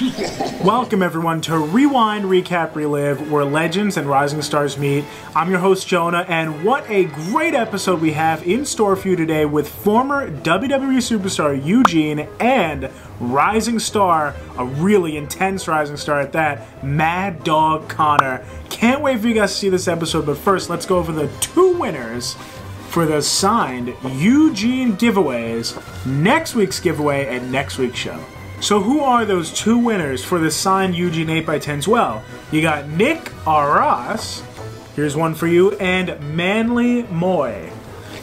Welcome everyone to Rewind Recap Relive, where legends and rising stars meet. I'm your host Jonah, and what a great episode we have in store for you today with former WWE superstar Eugene and rising star, a really intense rising star at that, Mad Dog Connor. Can't wait for you guys to see this episode, but first let's go over the two winners for the signed Eugene giveaways, next week's giveaway and next week's show. So who are those two winners for the signed Eugene 8x10s? Well, you got Nick Arras, here's one for you, and Manly Moy.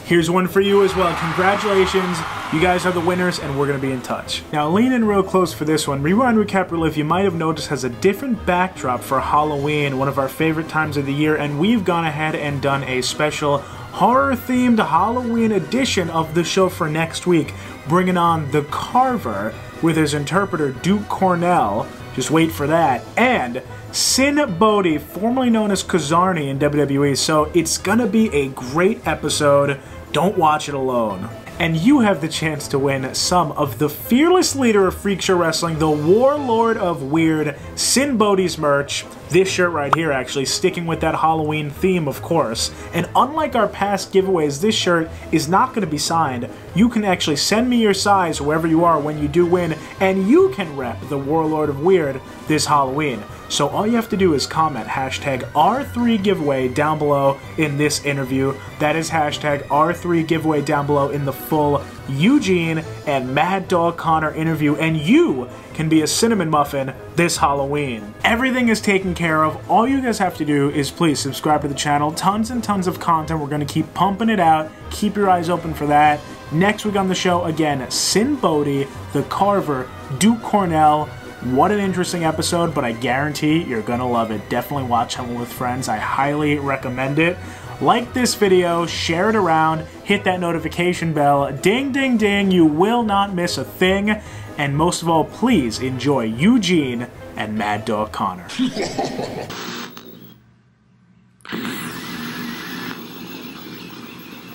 Here's one for you as well. Congratulations, you guys are the winners and we're going to be in touch. Now lean in real close for this one. Rewind Recap Relive, you might have noticed, has a different backdrop for Halloween, one of our favorite times of the year, and we've gone ahead and done a special horror-themed Halloween edition of the show for next week, bringing on the Carver with his interpreter Duke Cornell, just wait for that, and Sinn Bodhi, formerly known as Kazarni in WWE, so it's gonna be a great episode. Don't watch it alone. And you have the chance to win some of the fearless leader of Freak Show Wrestling, the Warlord of Weird, Sinn Bodhi's merch. This shirt right here, actually, sticking with that Halloween theme, of course. And unlike our past giveaways, this shirt is not going to be signed. You can actually send me your size wherever you are when you do win, and you can rep the Warlord of Weird this Halloween. So all you have to do is comment hashtag R3giveaway down below in this interview. That is hashtag R3giveaway down below in the full Eugene and Mad Dog Connor interview, and you can be a cinnamon muffin this Halloween. Everything is taken care of. All you guys have to do is please subscribe to the channel. Tons and tons of content. We're going to keep pumping it out. Keep your eyes open for that. Next week on the show, again, Sinn Bodhi, the Carver, Duke Cornell. What an interesting episode, but I guarantee you're gonna love it. Definitely watch Home with Friends. I highly recommend it. Like this video, share it around, hit that notification bell, ding ding ding, you will not miss a thing. And most of all, please enjoy Eugene and Mad Dog Connor.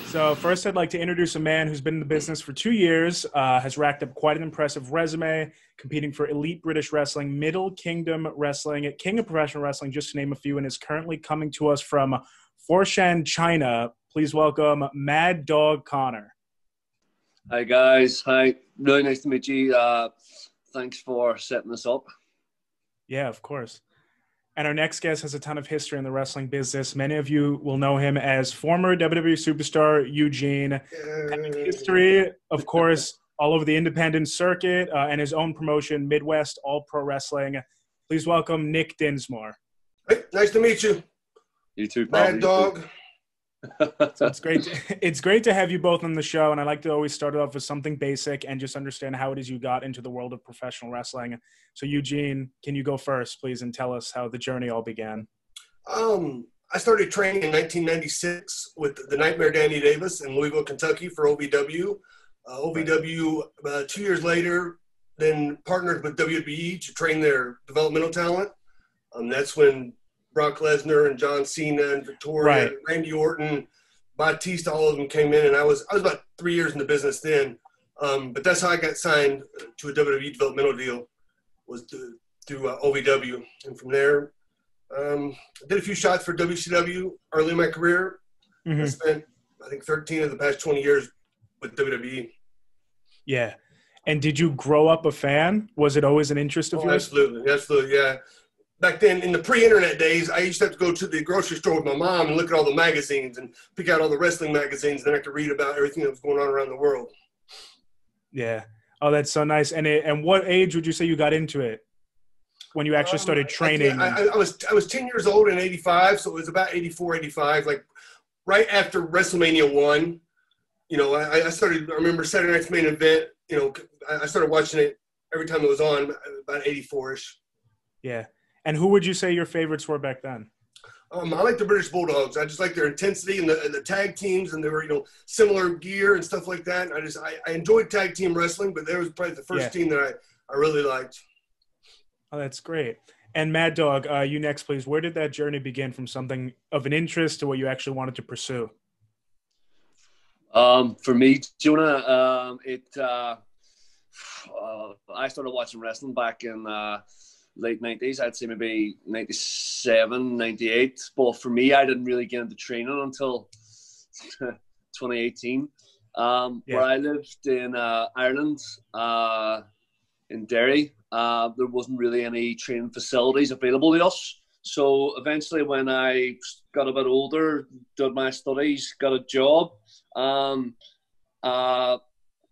So first, I'd like to introduce a man who's been in the business for 2 years, has racked up quite an impressive resume, competing for Elite British Wrestling, Middle Kingdom Wrestling, King of Professional Wrestling, just to name a few, and is currently coming to us from Foshan, China. Please welcome Mad Dog Connor. Hi, guys. Hi. Really nice to meet you. Thanks for setting this up. Yeah, of course. And our next guest has a ton of history in the wrestling business. Many of you will know him as former WWE superstar Eugene. History, of course, all over the independent circuit and his own promotion, Midwest All Pro Wrestling. Please welcome Nick Dinsmore. Hey, nice to meet you. You too, Mad Dog. So it's great to have you both on the show, and I like to always start it off with something basic and just understand how it is you got into the world of professional wrestling. So Eugene, can you go first, please, and tell us how the journey all began? I started training in 1996 with the Nightmare Danny Davis in Louisville, Kentucky for OVW. OVW, 2 years later, then partnered with WWE to train their developmental talent. That's when Brock Lesnar and John Cena and Victoria, Randy Orton, Batista, all of them came in, and I was about 3 years in the business then. But that's how I got signed to a WWE developmental deal, was through OVW. And from there, I did a few shots for WCW early in my career. I spent, I think, 13 of the past 20 years with WWE. Yeah. And did you grow up a fan? Was it always an interest of yours? Absolutely, yeah. Back then, in the pre-internet days, I used to have to go to the grocery store with my mom and look at all the magazines and pick out all the wrestling magazines. Then I could read about everything that was going on around the world. Yeah. Oh, that's so nice. And what age would you say you got into it when you actually started training? I was 10 years old in 85, so it was about 84, 85, like right after WrestleMania 1. You know, I remember Saturday Night's Main Event, you know, I started watching it every time it was on, about 84-ish. Yeah. And who would you say your favorites were back then? I like the British Bulldogs. I just like their intensity and the tag teams, and they were, you know, similar gear and stuff like that. I enjoyed tag team wrestling, but they was probably the first team that I really liked. Oh, that's great. And Mad Dog, you next, please. Where did that journey begin from something of an interest to what you actually wanted to pursue? For me, Jonah, I started watching wrestling back in late 90s. I'd say maybe 97, 98. But for me, I didn't really get into training until 2018. Where I lived in Ireland, in Derry, there wasn't really any training facilities available to us. So eventually when I got a bit older, did my studies, got a job,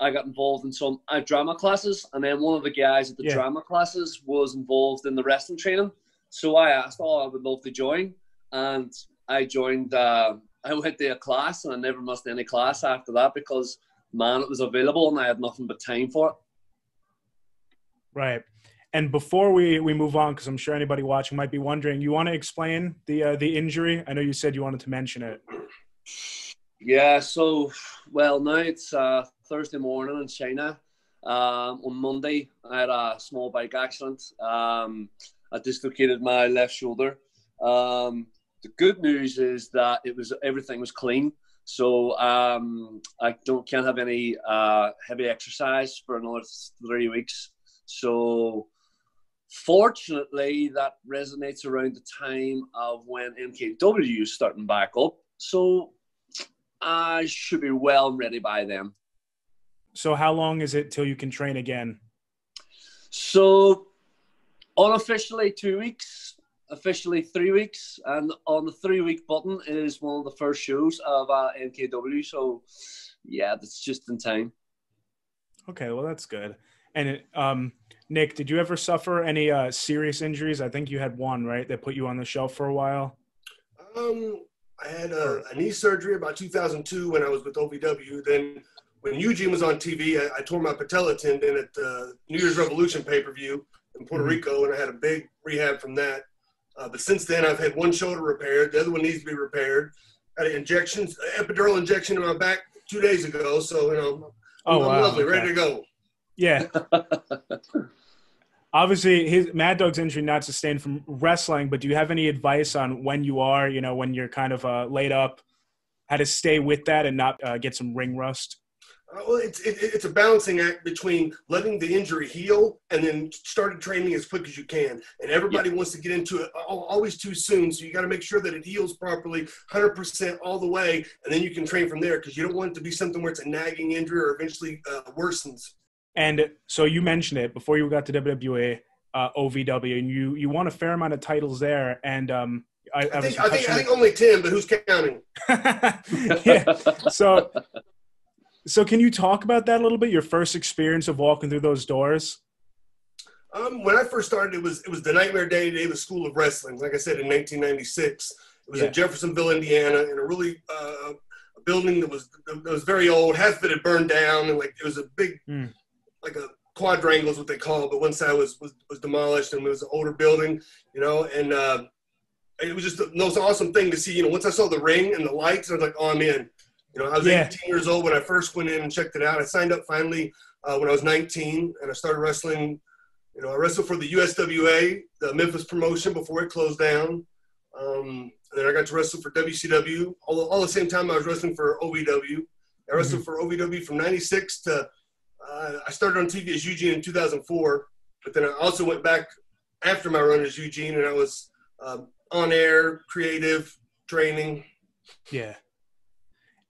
I got involved in some drama classes, and then one of the guys at the drama classes was involved in the wrestling training. So I asked, I would love to join, and I joined. I went to a class, and I never missed any class after that because, man, it was available, and I had nothing but time for it. Right. And before we move on, because I'm sure anybody watching might be wondering, you want to explain the injury? I know you said you wanted to mention it. Yeah, so, well, now it's Thursday morning in China. On Monday, I had a small bike accident. I dislocated my left shoulder. The good news is that everything was clean. So I can't have any heavy exercise for another 3 weeks. So fortunately, that resonates around the time of when MKW is starting back up. So I should be well and ready by then. So how long is it till you can train again? So unofficially 2 weeks, officially 3 weeks. And on the 3 week button is one of the first shows of MKW. So yeah, that's just in time. Okay, well, that's good. And Nick, did you ever suffer any serious injuries? I think you had one, right, that put you on the shelf for a while? I had a knee surgery about 2002 when I was with OVW. Then when Eugene was on TV, I tore my patella tendon at the New Year's Revolution pay-per-view in Puerto Rico, and I had a big rehab from that. But since then, I've had one shoulder repaired. The other one needs to be repaired. I had an epidural injection in my back 2 days ago. So, I'm lovely, ready to go. Yeah. Obviously, Mad Dog's injury not sustained from wrestling, but do you have any advice on when you are, when you're kind of laid up, how to stay with that and not get some ring rust? Well, it's a balancing act between letting the injury heal and then starting training as quick as you can. And everybody wants to get into it always too soon. So you got to make sure that it heals properly, 100% all the way, and then you can train from there because you don't want it to be something where it's a nagging injury or eventually worsens. And so you mentioned it before you got to WWE, OVW, and you won a fair amount of titles there. And I think only 10, but who's counting? Yeah. So can you talk about that a little bit? Your first experience of walking through those doors? When I first started, it was the Nightmare Danny Davis School of Wrestling. Like I said, in 1996, it was in Jeffersonville, Indiana, in a really a building that was very old. Half of it had burned down, and it was a big. Like a quadrangle is what they call it, but one side was demolished and it was an older building, and it was just the most awesome thing to see. Once I saw the ring and the lights, I was like, oh, I'm in. I was 18 years old when I first went in and checked it out. I signed up finally when I was 19, and I started wrestling. I wrestled for the USWA, the Memphis promotion, before it closed down. And then I got to wrestle for WCW. All the same time I was wrestling for OVW. I wrestled for OVW from 96 to I started on TV as Eugene in 2004, but then I also went back after my run as Eugene, and I was on air, creative, training. Yeah.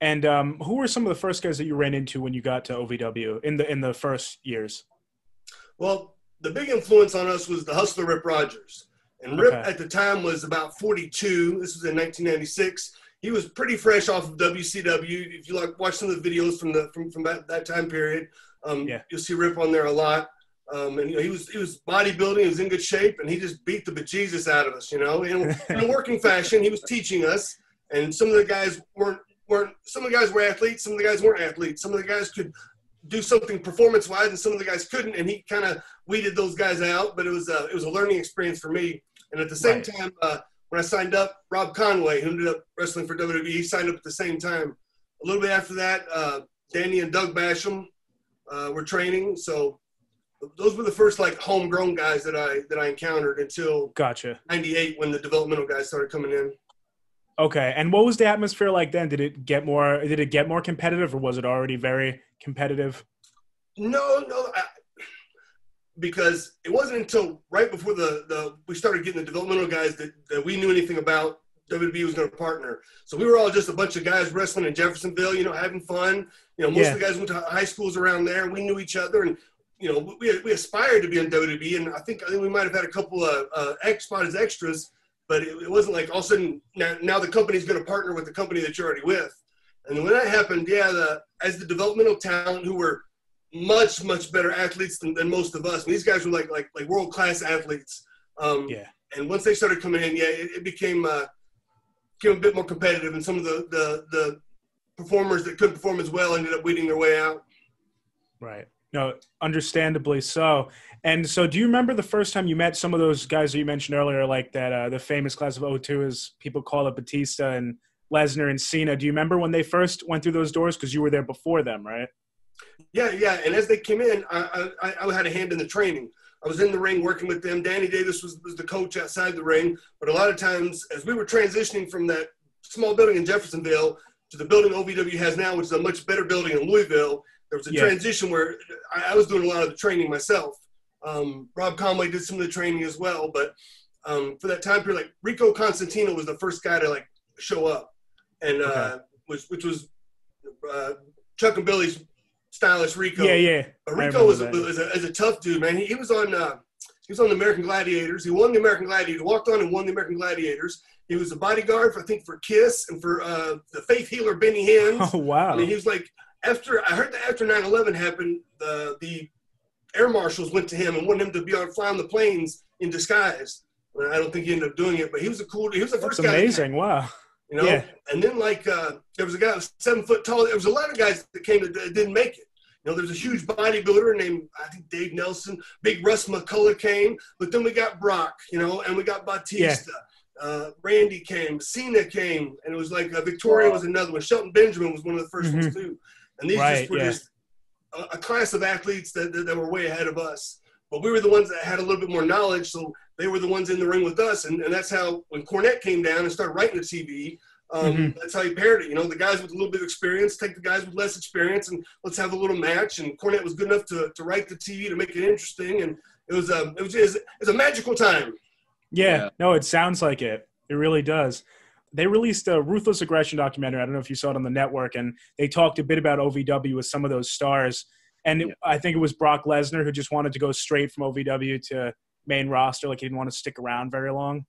And who were some of the first guys that you ran into when you got to OVW in the first years? Well, the big influence on us was the Hustler Rip Rogers. And Rip at the time was about 42. This was in 1996. He was pretty fresh off of WCW. If you watch some of the videos from that time period, you'll see Rip on there a lot. And he was bodybuilding, he was in good shape, and he just beat the bejesus out of us. In a working fashion, he was teaching us. And some of the guys weren't. Some of the guys were athletes, some of the guys weren't athletes. Some of the guys could do something performance-wise, and some of the guys couldn't. And he kind of weeded those guys out. But it was a learning experience for me. And at the same time, when I signed up, Rob Conway, who ended up wrestling for WWE, he signed up at the same time. A little bit after that, Danny and Doug Basham were training. So those were the first homegrown guys that I encountered until 98 when the developmental guys started coming in. Okay, and what was the atmosphere like then? Did it get more competitive, or was it already very competitive? No. because it wasn't until right before we started getting the developmental guys that we knew anything about WWE was going to partner. So we were all just a bunch of guys wrestling in Jeffersonville, having fun. Most of the guys went to high schools around there. We knew each other, and we aspired to be in WWE. And I think we might have had a couple of spot as extras, but it wasn't like all of a sudden now the company's going to partner with the company that you're already with. And when that happened, as the developmental talent who were much, much better athletes than most of us. And these guys were like world-class athletes. And once they started coming in, it became a bit more competitive. And some of the performers that couldn't perform as well ended up weeding their way out. Right. No, understandably so. And so do you remember the first time you met some of those guys that you mentioned earlier, like that the famous class of 02, as people call it, Batista and Lesnar and Cena? Do you remember when they first went through those doors? Because you were there before them, right? Yeah. And as they came in, I had a hand in the training. I was in the ring working with them. Danny Davis was the coach outside the ring. But a lot of times, as we were transitioning from that small building in Jeffersonville to the building OVW has now, which is a much better building in Louisville, there was a transition where I was doing a lot of the training myself. Rob Conway did some of the training as well. But for that time period, like Rico Constantino was the first guy to show up, and which was Chuck and Billy's stylish Rico. But Rico was a tough dude, man. He was on the American Gladiators. He won the American Gladiators. Walked on and won the American Gladiators. He was a bodyguard for Kiss and for the Faith Healer Benny Hinn. Oh wow! I mean, he was like after 9/11 happened, the air marshals went to him and wanted him to fly on the planes in disguise. I don't think he ended up doing it, but he was a cool. He was the first guy. That's amazing! Wow. And then there was a guy that was 7 foot tall. There was a lot of guys that came that didn't make it. There's a huge bodybuilder named, I think, Dave Nelson. Big Russ McCullough came. But then we got Brock, and we got Batista. Randy came. Cena came. And it was like Victoria was another one. Shelton Benjamin was one of the first ones, too. And these were just a class of athletes that were way ahead of us. But we were the ones that had a little bit more knowledge, so they were the ones in the ring with us. And that's how, when Cornette came down and started writing the TV, that's how he paired it. The guys with a little bit of experience take the guys with less experience, and let's have a little match. And Cornette was good enough to write the TV to make it interesting, and it was a magical time. Yeah, no, it sounds like it. It really does. They released a Ruthless Aggression documentary. I don't know if you saw it on the network, and they talked a bit about OVW with some of those stars. And I think it was Brock Lesnar who just wanted to go straight from OVW to main roster, like he didn't want to stick around very long.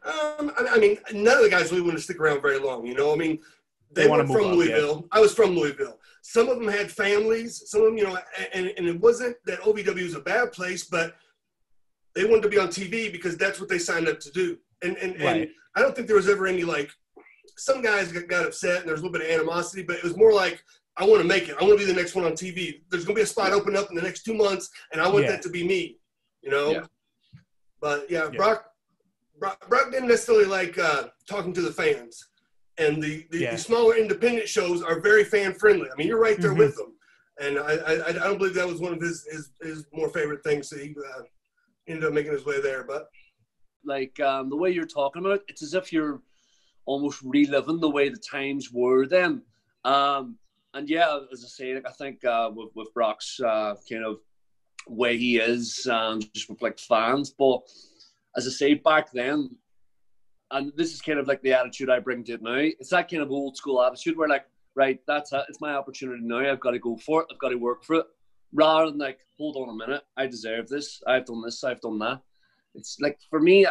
I mean, none of the guys really wanted to stick around very long. They were from Louisville. I was from Louisville. Some of them had families. Some of them, and it wasn't that OVW was a bad place, but they wanted to be on TV because that's what they signed up to do. And I don't think there was ever any some guys got upset and there was a little bit of animosity, but it was more like, I want to make it. I want to be the next one on TV. There's going to be a spot open up in the next 2 months, and I want that to be me, But, Brock didn't necessarily like talking to the fans. And the smaller independent shows are very fan-friendly. I mean, you're right there with them. And I don't believe that was one of his more favorite things that he ended up making his way there. But the way you're talking about it, it's as if you're almost reliving the way the times were then. And as I say, I think with Brock's kind of way he is, just with fans. But as I say, back then, and this is kind of the attitude I bring to it now. It's that kind of old school attitude where right, that's it. It's my opportunity now. I've got to go for it. I've got to work for it. Rather than hold on a minute, I deserve this. I've done this. I've done that. It's for me,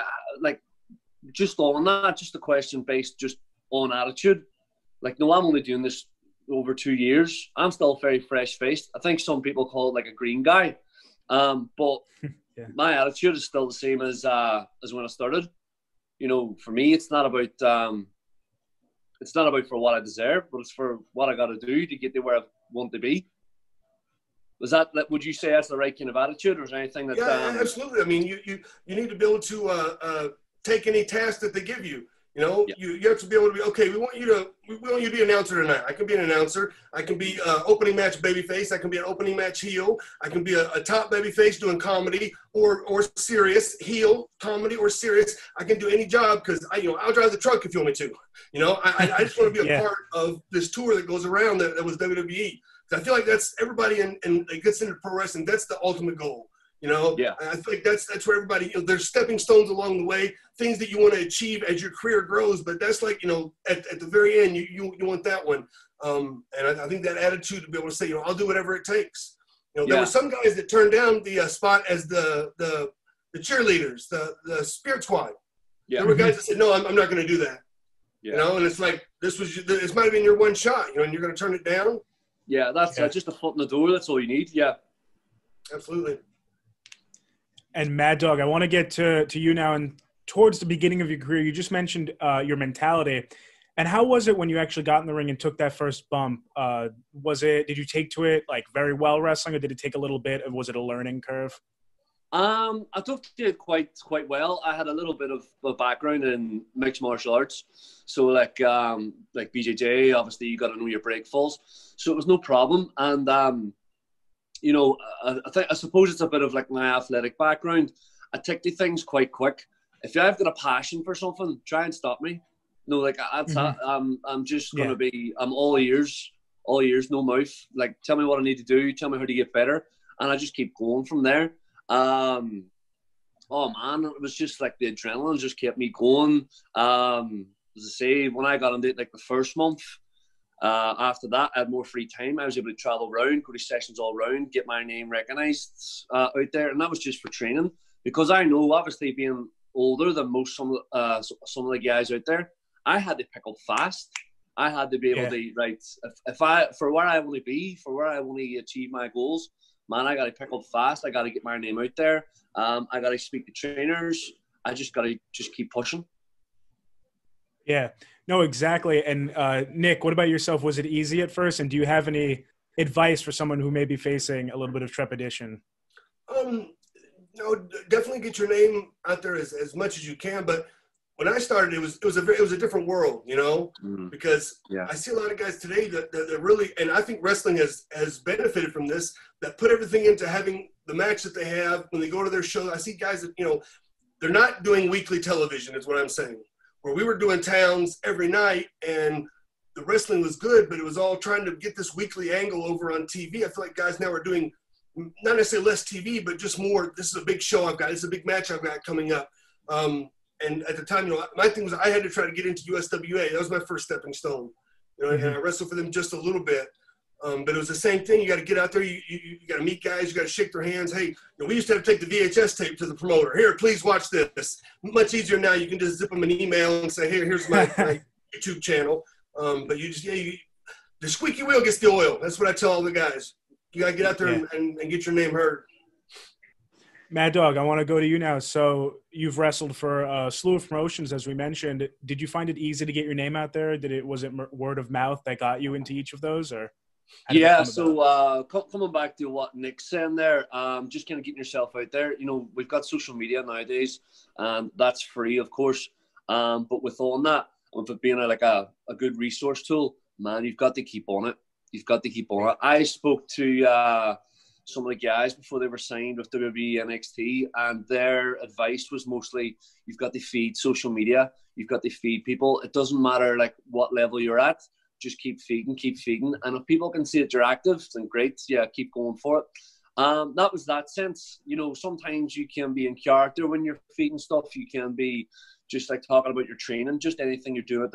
just on that, just a question based just on attitude. No, I'm only doing this over 2 years. I'm still very fresh-faced. I think some people call it a green guy. But my attitude is still the same as when I started. For me, it's not about for what I deserve, but it's for what I got to do to get to where I want to be. Would you say that's the right kind of attitude, or is there anything that? Yeah, absolutely. I mean, you need to be able to take any task that they give you. You have to be able to be, okay, we want you to be an announcer tonight. I can be an announcer. I can be opening match babyface. I can be an opening match heel. I can be a top babyface doing comedy or serious, heel, comedy, or serious. I can do any job because I'll drive the truck if you want me to. I just want to be a part of this tour that goes around that was WWE. I feel like that's everybody that gets into pro wrestling. That's the ultimate goal. You know, Yeah. I feel like that's where everybody, you know, there's stepping stones along the way, things that you want to achieve as your career grows. But that's like, you know, at the very end, you want that one. And I think that attitude to be able to say, you know, I'll do whatever it takes. You know, there were some guys that turned down the spot as the cheerleaders, the spirit squad. Yeah. There were guys that said, no, I'm not going to do that. Yeah. You know, and it's like, this might have been your one shot, you know, and you're going to turn it down. Yeah, that's just a foot in the door. That's all you need. Yeah. Absolutely. And Mad Dog, I want to get to you now. And towards the beginning of your career, you just mentioned your mentality. And how was it when you actually got in the ring and took that first bump? Did you take to it like very well wrestling, or did it take a little bit? Or was it a learning curve? I took to it quite well. I had a little bit of a background in mixed martial arts, so like BJJ. Obviously, you got to know your break falls, so it was no problem. And you know, I suppose it's a bit of like my athletic background. I take to things quite quick. If I've got a passion for something, try and stop me. No, like I'm just gonna be. I'm all ears, no mouth. Like, tell me what I need to do. Tell me how to get better, and I just keep going from there. Oh man, it was just like the adrenaline just kept me going. As I say, when I got into it, like the first month, after that, I had more free time. I was able to travel around, go to sessions all around, get my name recognized out there, and that was just for training. Because I know, obviously, being older than some of the guys out there, I had to pick up fast. I had to be able to, right, for where I want to be, for where I want to achieve my goals, man, I got to pick up fast. I got to get my name out there. I got to speak to trainers. I just got to just keep pushing. Yeah, no, exactly. And Nick, what about yourself? Was it easy at first? And do you have any advice for someone who may be facing a little bit of trepidation? No, definitely get your name out there as much as you can. But when I started, it was a different world, you know, because I see a lot of guys today that really, and I think wrestling has benefited from this, that put everything into having the match that they have when they go to their show. I see guys that, you know, they're not doing weekly television is what I'm saying, where we were doing towns every night and the wrestling was good, but it was all trying to get this weekly angle over on TV. I feel like guys now are doing not necessarily less TV, but just more, this is a big show I've got, this is a big match I've got coming up. And at the time, you know, my thing was I had to try to get into USWA. That was my first stepping stone. You know, and I wrestled for them just a little bit. But it was the same thing. You got to get out there. You got to meet guys. You got to shake their hands. Hey, you know, we used to have to take the VHS tape to the promoter. Here, please watch this. Much easier now. You can just zip them an email and say, hey, here's my YouTube channel. But you just, the squeaky wheel gets the oil. That's what I tell all the guys. You got to get out there and get your name heard. Mad Dog, I want to go to you now. So you've wrestled for a slew of promotions, as we mentioned. Did you find it easy to get your name out there? Was it word of mouth that got you into each of those, or? Yeah, so coming back to what Nick's saying there, just kind of getting yourself out there. You know, we've got social media nowadays, and that's free, of course. But with all that, with it being a good resource tool, man, you've got to keep on it. You've got to keep on it. I spoke to some of the guys before they were signed with WWE NXT, and their advice was mostly, you've got to feed social media. You've got to feed people. It doesn't matter like what level you're at. Just keep feeding. And if people can see that you're active, then great. Yeah, keep going for it. That was that sense. You know, sometimes you can be in character when you're feeding stuff. You can be just like talking about your training, just anything you're doing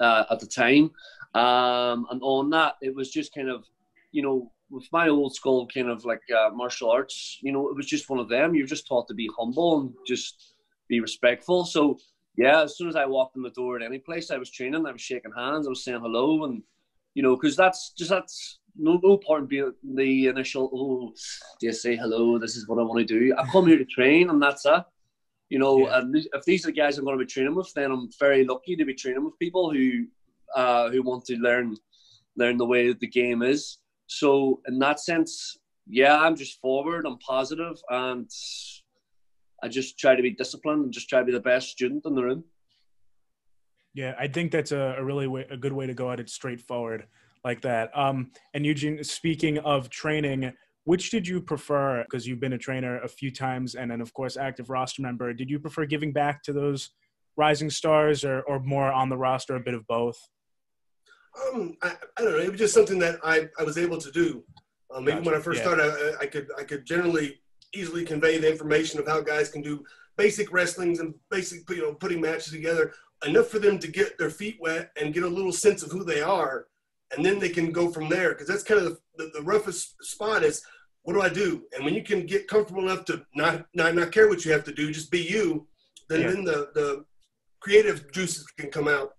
at the time. And on that, it was just kind of, you know, with my old school kind of like martial arts, you know, it was just one of them. You're just taught to be humble and just be respectful. So yeah, as soon as I walked in the door at any place I was training, I was shaking hands, I was saying hello, and you know, because that's no point in being the initial, oh, do you say hello? This is what I want to do. I come here to train, and that's it. You know, and if these are the guys I'm going to be training with, then I'm very lucky to be training with people who want to learn the way that the game is. So in that sense, yeah, I'm just forward, I'm positive, and I just try to be disciplined and just try to be the best student in the room. Yeah, I think that's a good way to go at it, straightforward like that. And Eugene, speaking of training, which did you prefer? Because you've been a trainer a few times and then, of course, active roster member. Did you prefer giving back to those rising stars or more on the roster, a bit of both? I don't know. It was just something that I was able to do. Maybe when I first started, I could generally easily convey the information of how guys can do basic wrestlings and basic, putting matches together enough for them to get their feet wet and get a little sense of who they are, and then they can go from there. Because that's kind of the roughest spot is, what do I do? And when you can get comfortable enough to not care what you have to do, just be you, then the creative juices can come out.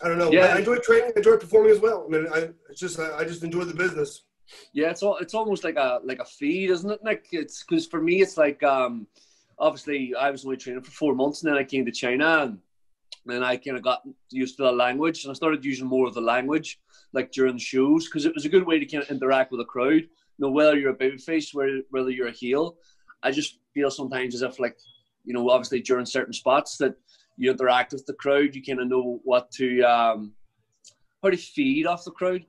I don't know. Yeah. I enjoy training. I enjoy performing as well. I mean, I just enjoy the business. Yeah, it's almost like a feed, isn't it, Nick? It's because for me, it's like obviously I was only training for 4 months, and then I came to China, and then I kind of got used to the language, and I started using more of the language like during the shows, because it was a good way to kind of interact with the crowd. Whether you're a babyface, whether you're a heel, I just feel sometimes as if obviously during certain spots that you interact with the crowd, you kind of know what to how to feed off the crowd.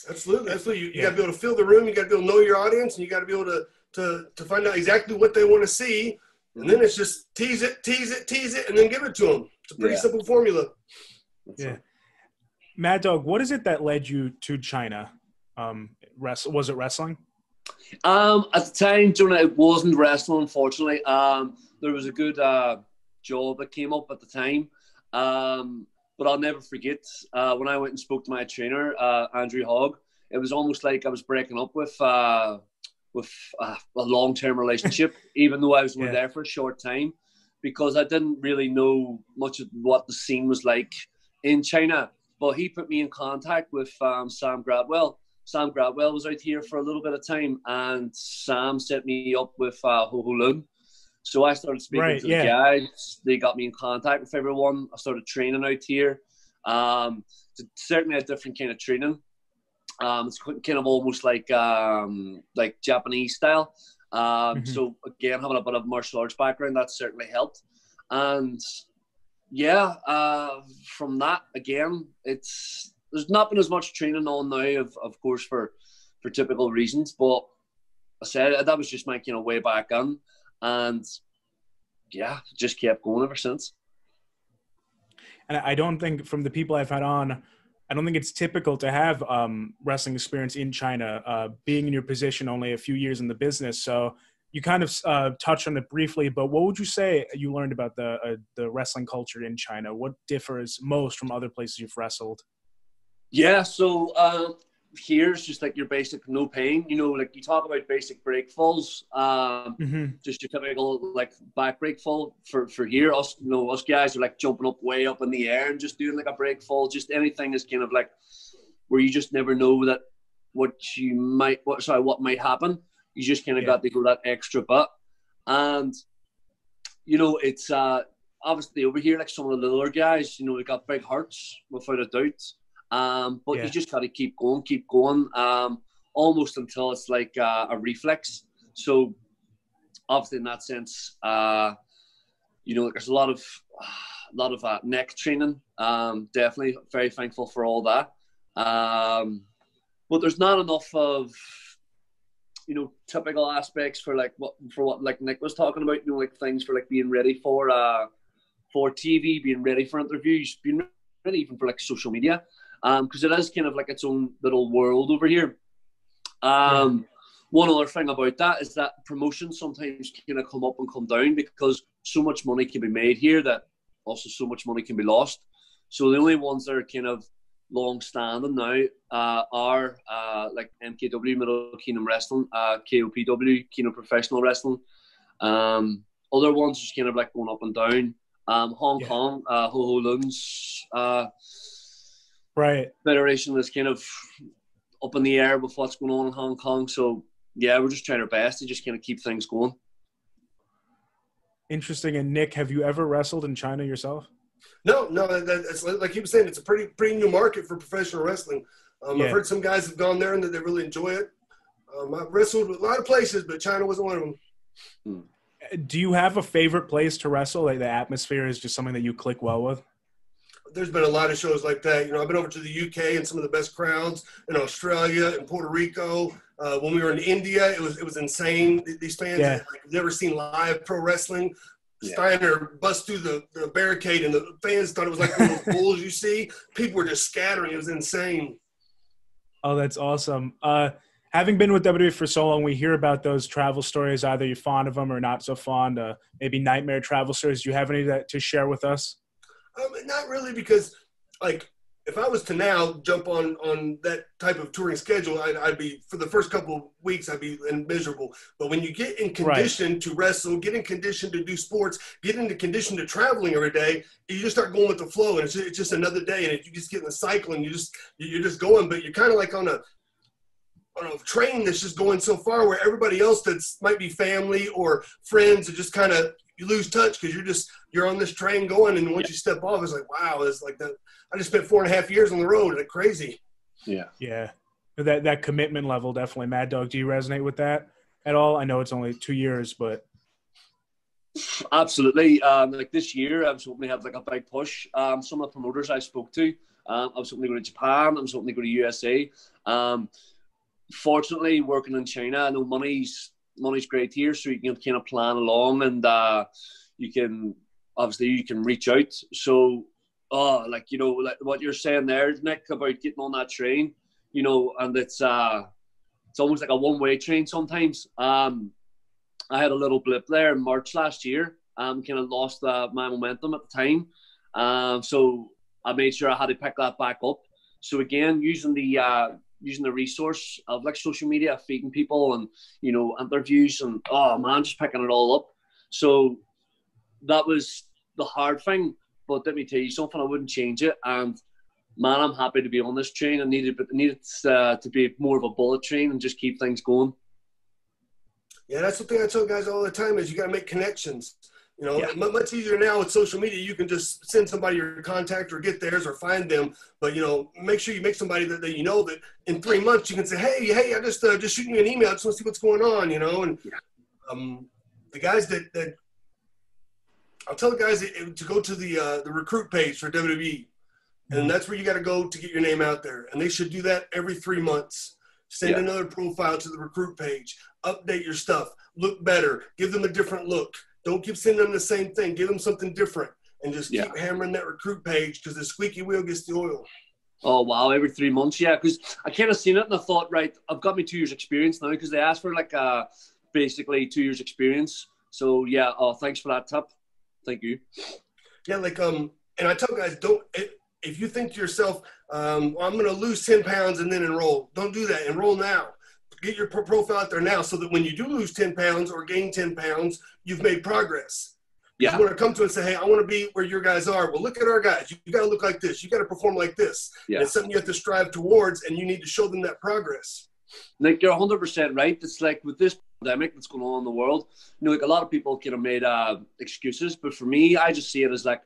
Absolutely. You got to be able to fill the room. You got to be able to know your audience, and you got to be able to find out exactly what they want to see. And then it's just tease it, and then give it to them. It's a pretty simple formula. Yeah. Mad Dog, what is it that led you to China? Was it wrestling? At the time, Jonah, it wasn't wrestling, unfortunately. There was a good job that came up at the time. But I'll never forget when I went and spoke to my trainer, Andrew Hogg. It was almost like I was breaking up with a long-term relationship, even though I was only there for a short time, because I didn't really know much of what the scene was like in China. But he put me in contact with Sam Gradwell. Sam Gradwell was out here for a little bit of time, and Sam set me up with Ho Ho Lun. So I started speaking to the guys. They got me in contact with everyone. I started training out here. It's certainly a different kind of training. It's kind of almost like Japanese style. So again, having a bit of martial arts background, that certainly helped. And from that, again, there's not been as much training on now, of course, for typical reasons. But I said that was just my kind of way back in. And just kept going ever since. And I don't think, from the people I've had on, I don't think it's typical to have wrestling experience in China, being in your position only a few years in the business. So you kind of touched on it briefly, but what would you say you learned about the wrestling culture in China? What differs most from other places you've wrestled? Yeah, so here's just like your basic no pain. Like you talk about basic break falls, just your typical like back break fall for here. Us guys are like jumping up way up in the air and just doing like a break fall. Just anything is kind of like where you just never know that what might happen. You just kind of got to go that extra bit. And it's obviously over here, like some of the littler guys, they got big hearts without a doubt. But you just got to keep going, almost until it's like a reflex. So obviously in that sense, there's a lot of neck training. Definitely very thankful for all that. But there's not enough of, typical aspects for what like Nick was talking about, like things for like being ready for TV, being ready for interviews, being ready even for like social media. Because it is kind of like its own little world over here. One other thing about that is that promotions sometimes kind of come up and come down, because so much money can be made here that also so much money can be lost. So the only ones that are kind of long-standing now are like MKW, Middle Kingdom Wrestling, KOPW, Kingdom Professional Wrestling. Other ones just kind of like going up and down. Hong Kong, Ho Ho Lun's federation is kind of up in the air with what's going on in Hong Kong. So we're just trying our best to just kind of keep things going. Interesting. And Nick, have you ever wrestled in China yourself? No. It's like he was saying, it's a pretty new market for professional wrestling. I've heard some guys have gone there and that they really enjoy it. I've wrestled with a lot of places, but China wasn't one of them. Do you have a favorite place to wrestle? Like the atmosphere is just something that you click well with? There's been a lot of shows like that. I've been over to the UK and some of the best crowds in Australia and Puerto Rico. When we were in India, it was insane. These fans have never seen live pro wrestling. Steiner bust through the barricade, and the fans thought it was like one of those bulls you see. People were just scattering. It was insane. Oh, that's awesome. Having been with WWE for so long, we hear about those travel stories. Either you're fond of them or not so fond. Maybe nightmare travel stories. Do you have any to share with us? Not really, because like if I was to now jump on that type of touring schedule, I'd be, for the first couple of weeks, I'd be miserable. But when you get in condition to wrestle, get in condition to do sports, get into condition to traveling every day, you just start going with the flow, and it's just another day, and you just get in the cycle, and you're just going. But you're kind of like on a train that's just going so far, where everybody else that's might be family or friends are just kind of, you lose touch because you're on this train going, and once you step off, it's like, wow, it's like that. I just spent 4.5 years on the road. It's crazy. Yeah. That commitment level, definitely. Mad Dog, do you resonate with that at all? I know it's only 2 years, but absolutely. Like this year, I was hoping to have like a big push. Some of the promoters I spoke to, I was hoping to go to Japan. I was hoping to go to USA. Fortunately, working in China, I know money's great here, so you can kind of plan along, and you can reach out. So, like what you're saying there, Nick, about getting on that train, and it's almost like a one-way train sometimes. I had a little blip there in March last year. Kind of lost my momentum at the time, so I made sure I had to pick that back up. So again, using the resource of like social media, feeding people and, interviews and, just picking it all up. So that was the hard thing. But let me tell you something, I wouldn't change it. And man, I'm happy to be on this train. I needed to be more of a bullet train and just keep things going. Yeah, that's the thing I tell guys all the time is you got to make connections. Much easier now with social media. You can just send somebody your contact or get theirs or find them. But, make sure you make somebody that that in 3 months you can say, hey, I just shooting you an email. I just want to see what's going on, And the guys that I'll tell the guys to go to the recruit page for WWE. And that's where you got to go to get your name out there. And they should do that every 3 months. Send another profile to the recruit page. Update your stuff. Look better. Give them a different look. Don't keep sending them the same thing. Give them something different. And just keep hammering that recruit page, because the squeaky wheel gets the oil. Oh, wow. Every 3 months. Yeah, because I kind of seen it and I thought, right, I've got me 2 years experience now, because they asked for like basically 2 years experience. So, yeah, thanks for that tip. Thank you. Yeah, and I tell guys, if you think to yourself, I'm going to lose 10 pounds and then enroll, don't do that. Enroll now. Get your profile out there now, so that when you do lose 10 pounds or gain 10 pounds, you've made progress. Yeah. You want to come to and say, hey, I want to be where your guys are. Well, look at our guys. You got to look like this. You got to perform like this. Yeah. And it's something you have to strive towards, and you need to show them that progress. Like, you're 100% right. It's like with this pandemic that's going on in the world, like a lot of people kind of made excuses, but for me, I just see it as like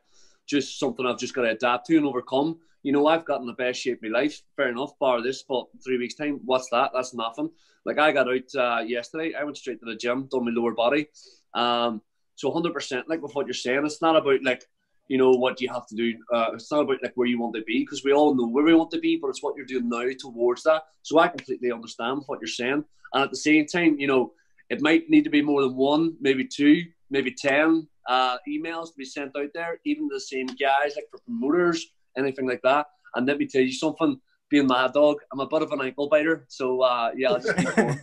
just something I've just got to adapt to and overcome. I've gotten the best shape of my life, fair enough, bar this, but 3 weeks time, what's that? That's nothing. Like, I got out yesterday, I went straight to the gym, done my lower body. So 100%, like with what you're saying, it's not about like, what you have to do. It's not about like where you want to be, because we all know where we want to be, but it's what you're doing now towards that. So I completely understand what you're saying. And at the same time, it might need to be more than one, maybe 2, maybe 10 emails to be sent out there, even to the same guys, like for promoters, anything like that. And let me tell you something, being Mad Dog, I'm a bit of an ankle biter. So, I'll just keep going.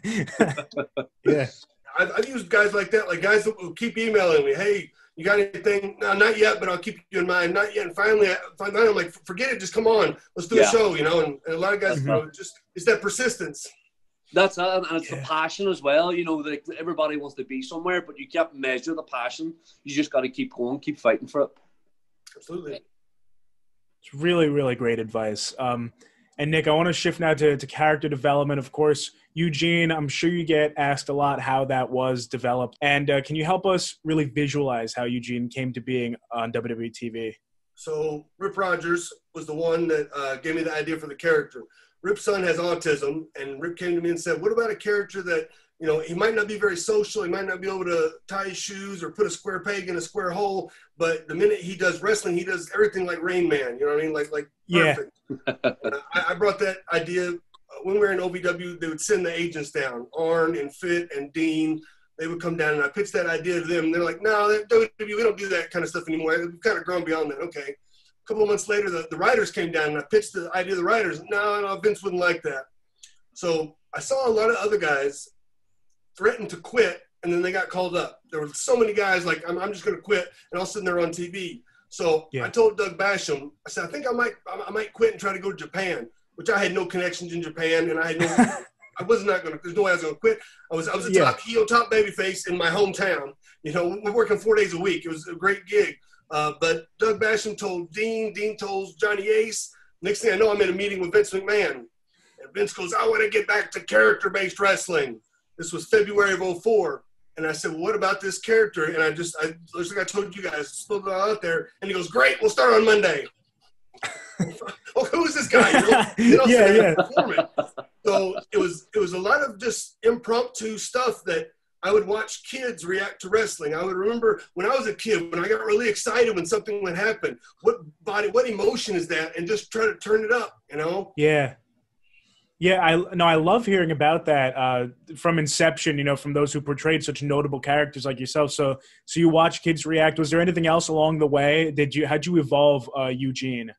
Yeah. I've used guys like that, like guys that will keep emailing me, hey, you got anything? No, not yet, but I'll keep you in mind. Not yet. And finally, I'm like, forget it. Just come on. Let's do a show, And a lot of guys, it's that persistence. That's it. And it's the passion as well. Like everybody wants to be somewhere, but you can't measure the passion. You just got to keep going, keep fighting for it. Absolutely. It's really, really great advice. And Nick, I want to shift now to character development. Of course, Eugene, I'm sure you get asked a lot how that was developed. And can you help us really visualize how Eugene came to being on WWE TV? So Rip Rogers was the one that gave me the idea for the character. Rip's son has autism, and Rip came to me and said, what about a character that, he might not be very social, he might not be able to tie his shoes or put a square peg in a square hole, but the minute he does wrestling, he does everything like Rain Man, you know what I mean? Like perfect. Yeah. I brought that idea when we were in OVW. They would send the agents down, Arn and Fit and Dean, they would come down and I pitched that idea to them. And they're like, no, WWE, we don't do that kind of stuff anymore. We've kind of grown beyond that. Okay. A couple of months later, the writers came down and I pitched the idea to the writers. No, Vince wouldn't like that. So I saw a lot of other guys threaten to quit, and then they got called up. There were so many guys like, I'm just going to quit, and all of a sudden they're on TV. So I told Doug Basham, I said, I think I might quit and try to go to Japan, which I had no connections in Japan, and I had no, I was not going to, there's no way I was going to quit. I was a top heel, top babyface in my hometown. You know, we're working 4 days a week. It was a great gig. But Doug Basham told Dean told Johnny Ace. Next thing I know, I'm in a meeting with Vince McMahon. And Vince goes, I want to get back to character-based wrestling. This was February of 2004. And I said, well, what about this character? And I just like I told you guys, spilled it all out there. And he goes, great, we'll start on Monday. Oh, who is this guy? So it was a lot of just impromptu stuff that I would watch kids react to wrestling. I would remember when I was a kid, when I got really excited when something would happen, what emotion is that? And just try to turn it up, you know? Yeah. Yeah, I love hearing about that from inception, you know, from those who portrayed such notable characters like yourself. So you watch kids react. Was there anything else along the way? How'd you evolve Eugene?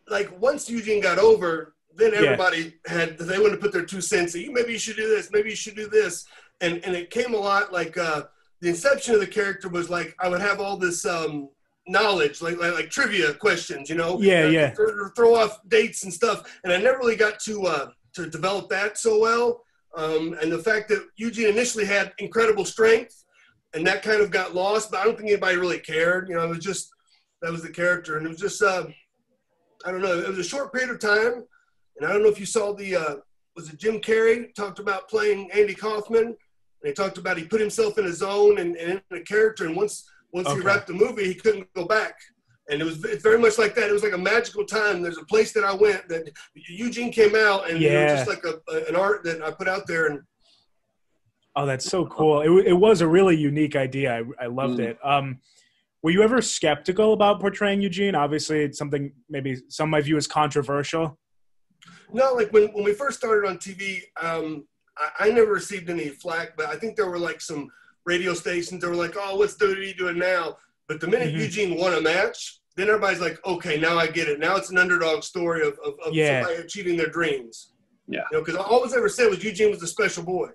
Like once Eugene got over, then everybody they wanted to put their 2 cents. Maybe you should do this. Maybe you should do this. And it came a lot like the inception of the character was like I would have all this knowledge, like trivia questions, you know. Throw off dates and stuff. And I never really got to develop that so well. And the fact that Eugene initially had incredible strength, and that kind of got lost. But I don't think anybody really cared. You know, it was just that was the character, and it was just I don't know. It was a short period of time. And I don't know if you saw was it Jim Carrey talked about playing Andy Kaufman, and he talked about he put himself in a zone and in a character, and once he wrapped the movie, he couldn't go back. And it's very much like that. It was like a magical time. There's a place that I went that Eugene came out, and it was just like an art that I put out there. And oh, that's so cool. It was a really unique idea. I loved it. Were you ever skeptical about portraying Eugene? Obviously, it's something maybe some might view as controversial. No, like when we first started on TV, I never received any flack, but I think there were like some radio stations that were like, oh, what's WWE doing now? But the minute Eugene won a match, then everybody's like, okay, now I get it. Now it's an underdog story of somebody achieving their dreams. Yeah. You know, because all I was ever said was Eugene was a special boy.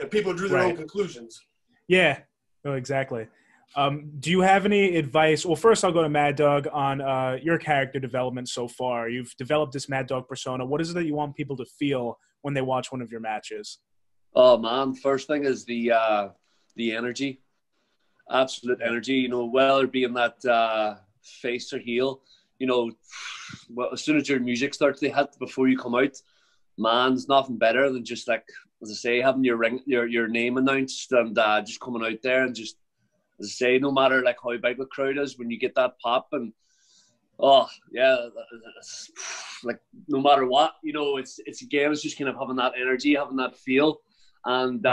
And people drew their own conclusions. Yeah, no, exactly. Do you have any advice? Well, first I'll go to Mad Dog on your character development so far. You've developed this Mad Dog persona. What is it that you want people to feel when they watch one of your matches? Oh man, first thing is the energy, absolute energy. You know, whether being that face or heel, you know, well, as soon as your music starts to hit before you come out, man, there's nothing better than just like, as I say, having your name announced and just coming out there and just, as I say, no matter like how big the crowd is, when you get that pop and like no matter what, you know, it's again, it's just kind of having that energy, having that feel, and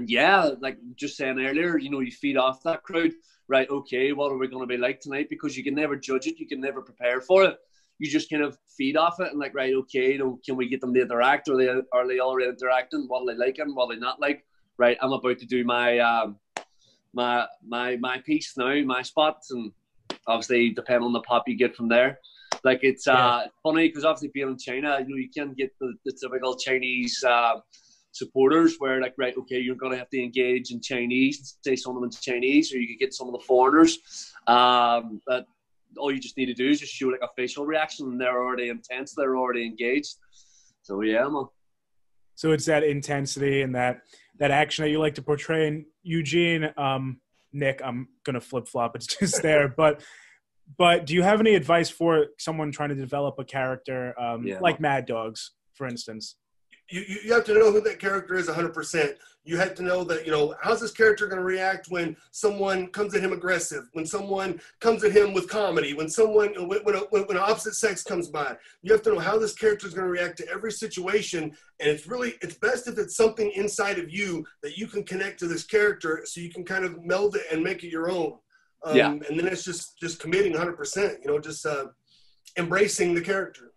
yeah, like just saying earlier, you know, you feed off that crowd, right? Okay, what are we going to be like tonight? Because you can never judge it, you can never prepare for it. You just kind of feed off it and like, right, okay, you know, can we get them to interact? Are they already interacting? What are they liking? What are they not like? Right, I'm about to do my piece now, my spots, and obviously depending on the pop you get from there. Like it's funny because obviously being in China, you know, you can get the typical Chinese supporters where like, right, okay, you're gonna have to engage in Chinese and say something in Chinese, or you could get some of the foreigners that all you just need to do is just show like a facial reaction and they're already intense, they're already engaged. So yeah, man. So it's that intensity and that action that you like to portray. And Eugene, Nick, I'm going to flip-flop. It's just there. But do you have any advice for someone trying to develop a character like Mad Dog's, for instance? You have to know who that character is 100%. You have to know that, you know, how's this character going to react when someone comes at him aggressive, when someone comes at him with comedy, when an opposite sex comes by. You have to know how this character is going to react to every situation. And it's best if it's something inside of you that you can connect to this character so you can kind of meld it and make it your own. And then it's just committing 100%, you know, just embracing the character.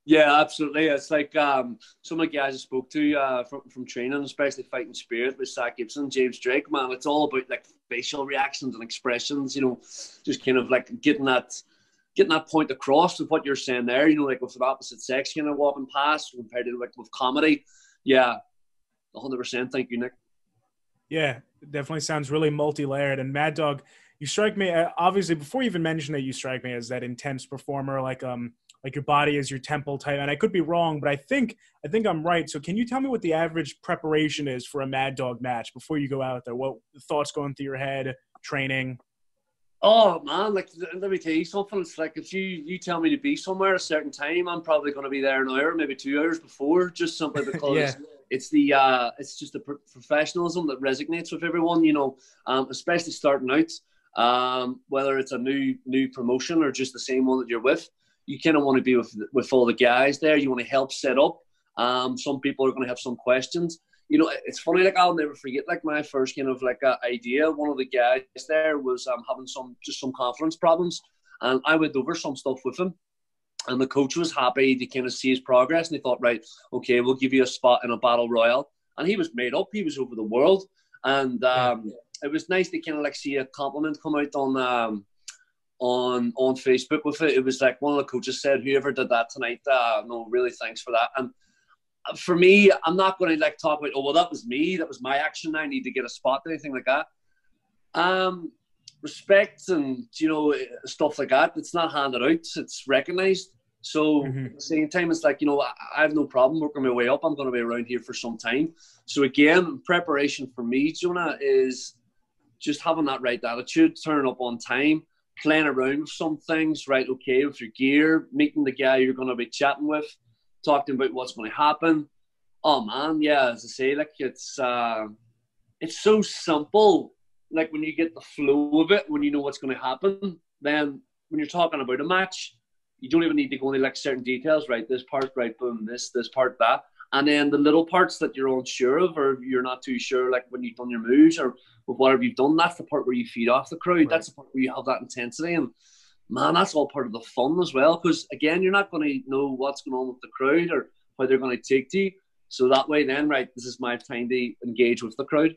Yeah, absolutely. It's like some of the guys I spoke to from training, especially Fighting Spirit with Zach Gibson, James Drake, man, it's all about like facial reactions and expressions, you know, just kind of like getting that point across with what you're saying there, you know, like with the opposite sex kind of walking past compared to like with comedy. Yeah, 100%. Thank you, Nick. Yeah, it definitely sounds really multi-layered. And Mad Dog, you strike me, obviously, before you even mention it, you strike me as that intense performer, like your body is your temple type. And I could be wrong, but I think I'm right. So can you tell me what the average preparation is for a Mad Dog match before you go out there? What thoughts going through your head, training? Oh man, like let me tell you something. It's like if you tell me to be somewhere at a certain time, I'm probably going to be there an hour, maybe 2 hours before, just simply because Yeah. it's just the professionalism that resonates with everyone, you know, especially starting out. Whether it's a new promotion or just the same one that you're with, you kind of want to be with all the guys there. You want to help set up. Some people are going to have some questions. You know, it's funny, like I'll never forget, like my first kind of like idea. One of the guys there was having some confidence problems, and I went over some stuff with him, and the coach was happy to kind of see his progress, and he thought, right, okay, we'll give you a spot in a battle royal, and he was made up. He was over the world, and it was nice to kind of like see a compliment come out on Facebook with it. It was like one of the coaches said, "Whoever did that tonight, no, really, thanks for that." And for me, I'm not going to like talk about, oh, well, that was me. That was my action. I need to get a spot or anything like that. Respect and, you know, stuff like that. It's not handed out. It's recognized. So at the same time, it's like, you know, I have no problem working my way up. I'm going to be around here for some time. So again, preparation for me, Jonah, is just having that right attitude, turning up on time, playing around with some things, right? Okay, with your gear, meeting the guy you're going to be chatting with, talking about what's going to happen. Oh man, yeah, as I say, like it's so simple. Like when you get the flow of it, when you know what's going to happen, then when you're talking about a match, you don't even need to go into like certain details, right? This part, right, boom, this part, that. And then the little parts that you're unsure of or you're not too sure, like when you've done your moves or with whatever you've done, that's the part where you feed off the crowd. Right. That's the part where you have that intensity. And man, that's all part of the fun as well. Because again, you're not going to know what's going on with the crowd or how they're going to take to you. So that way then, right, this is my time to engage with the crowd.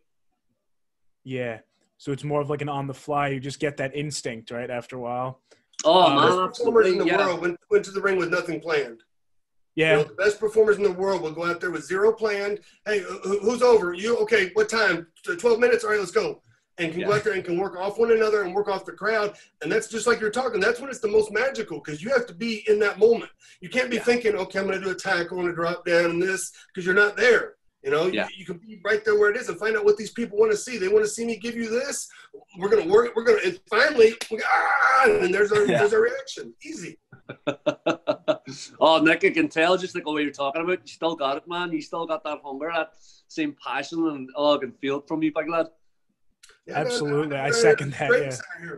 Yeah. So it's more of like an on the fly. You just get that instinct, right, after a while. Oh, man, best performers in the world went to the ring with nothing planned. Yeah. You know, the best performers in the world will go out there with zero planned. Hey, who's over? You? Okay, what time? 12 minutes? All right, let's go. And can go out there and can work off one another and work off the crowd. And that's just like you're talking. That's when it's the most magical because you have to be in that moment. You can't be thinking, okay, I'm going to do a tackle, I'm going to drop down and this because you're not there. You know, you can be right there where it is and find out what these people want to see. They want to see me give you this. We're going to work. We're going to, and finally, and there's our reaction. Easy. Oh, Nick, I can tell just like the way you're talking about. You still got it, man. You still got that hunger, that same passion, and I can feel it from you, big lad. Yeah, absolutely. I second that. Yeah.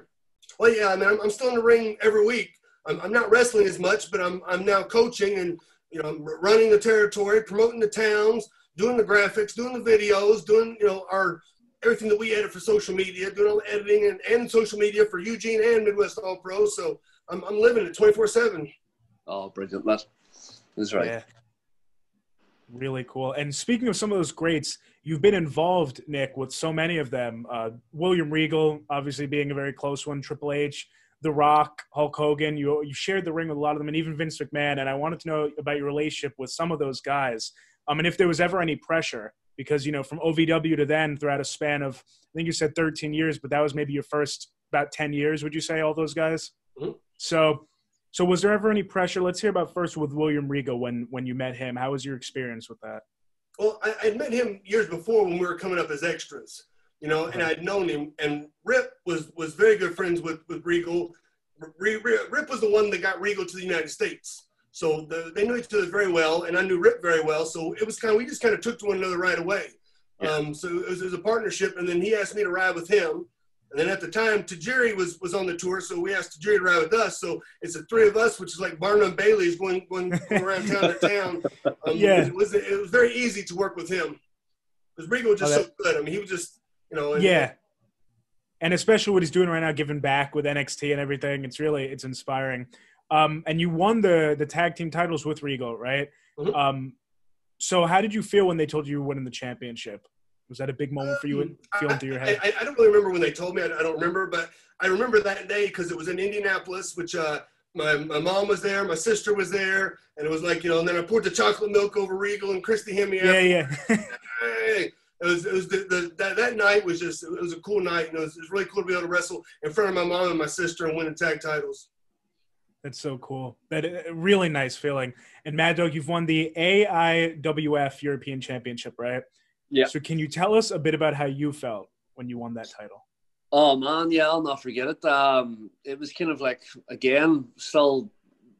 Well, yeah, I mean, I'm still in the ring every week. I'm not wrestling as much, but I'm now coaching and, you know, I'm running the territory, promoting the towns, doing the graphics, doing the videos, doing, you know, everything that we edit for social media, doing all the editing and social media for Eugene and Midwest All Pro. So I'm living it 24/7. Oh, brilliant. That's right. Yeah. Really cool. And speaking of some of those greats, you've been involved, Nick, with so many of them. William Regal, obviously being a very close one, Triple H, The Rock, Hulk Hogan. You shared the ring with a lot of them, and even Vince McMahon. And I wanted to know about your relationship with some of those guys. And if there was ever any pressure, because, you know, from OVW to then throughout a span of, I think you said 13 years, but that was maybe your first about 10 years, would you say, all those guys? Mm-hmm. So was there ever any pressure? Let's hear about first with William Regal when you met him. How was your experience with that? Well, I met him years before when we were coming up as extras, you know, and I'd known him. And Rip was very good friends with Regal. Rip was the one that got Regal to the United States. So they knew each other very well, and I knew Rip very well. So it was we just kind of took to one another right away. Yeah. So it was a partnership, and then he asked me to ride with him. And then at the time, Tajiri was on the tour, so we asked Tajiri to ride with us. So it's the three of us, which is like Barnum and Bailey's going around town to town. It was very easy to work with him because Regal was just so good. I mean, he was just, you know. And especially what he's doing right now, giving back with NXT and everything. It's inspiring. And you won the tag team titles with Regal, right? Mm-hmm. So how did you feel when they told you were winning the championship? Was that a big moment for you feeling through your head? I don't really remember when they told me. I don't remember, but I remember that day because it was in Indianapolis, which my mom was there, my sister was there, and it was like, and then I poured the chocolate milk over Regal, and Christy hit me up. Yeah. Hey. It was that night was just, it was a cool night. It was really cool to be able to wrestle in front of my mom and my sister and win the tag titles. That's so cool. That really nice feeling. And Mad Dog, you've won the AIWF European Championship, right? Yeah. So can you tell us a bit about how you felt when you won that title? Oh man, yeah, I'll not forget it. It was kind of like, again, still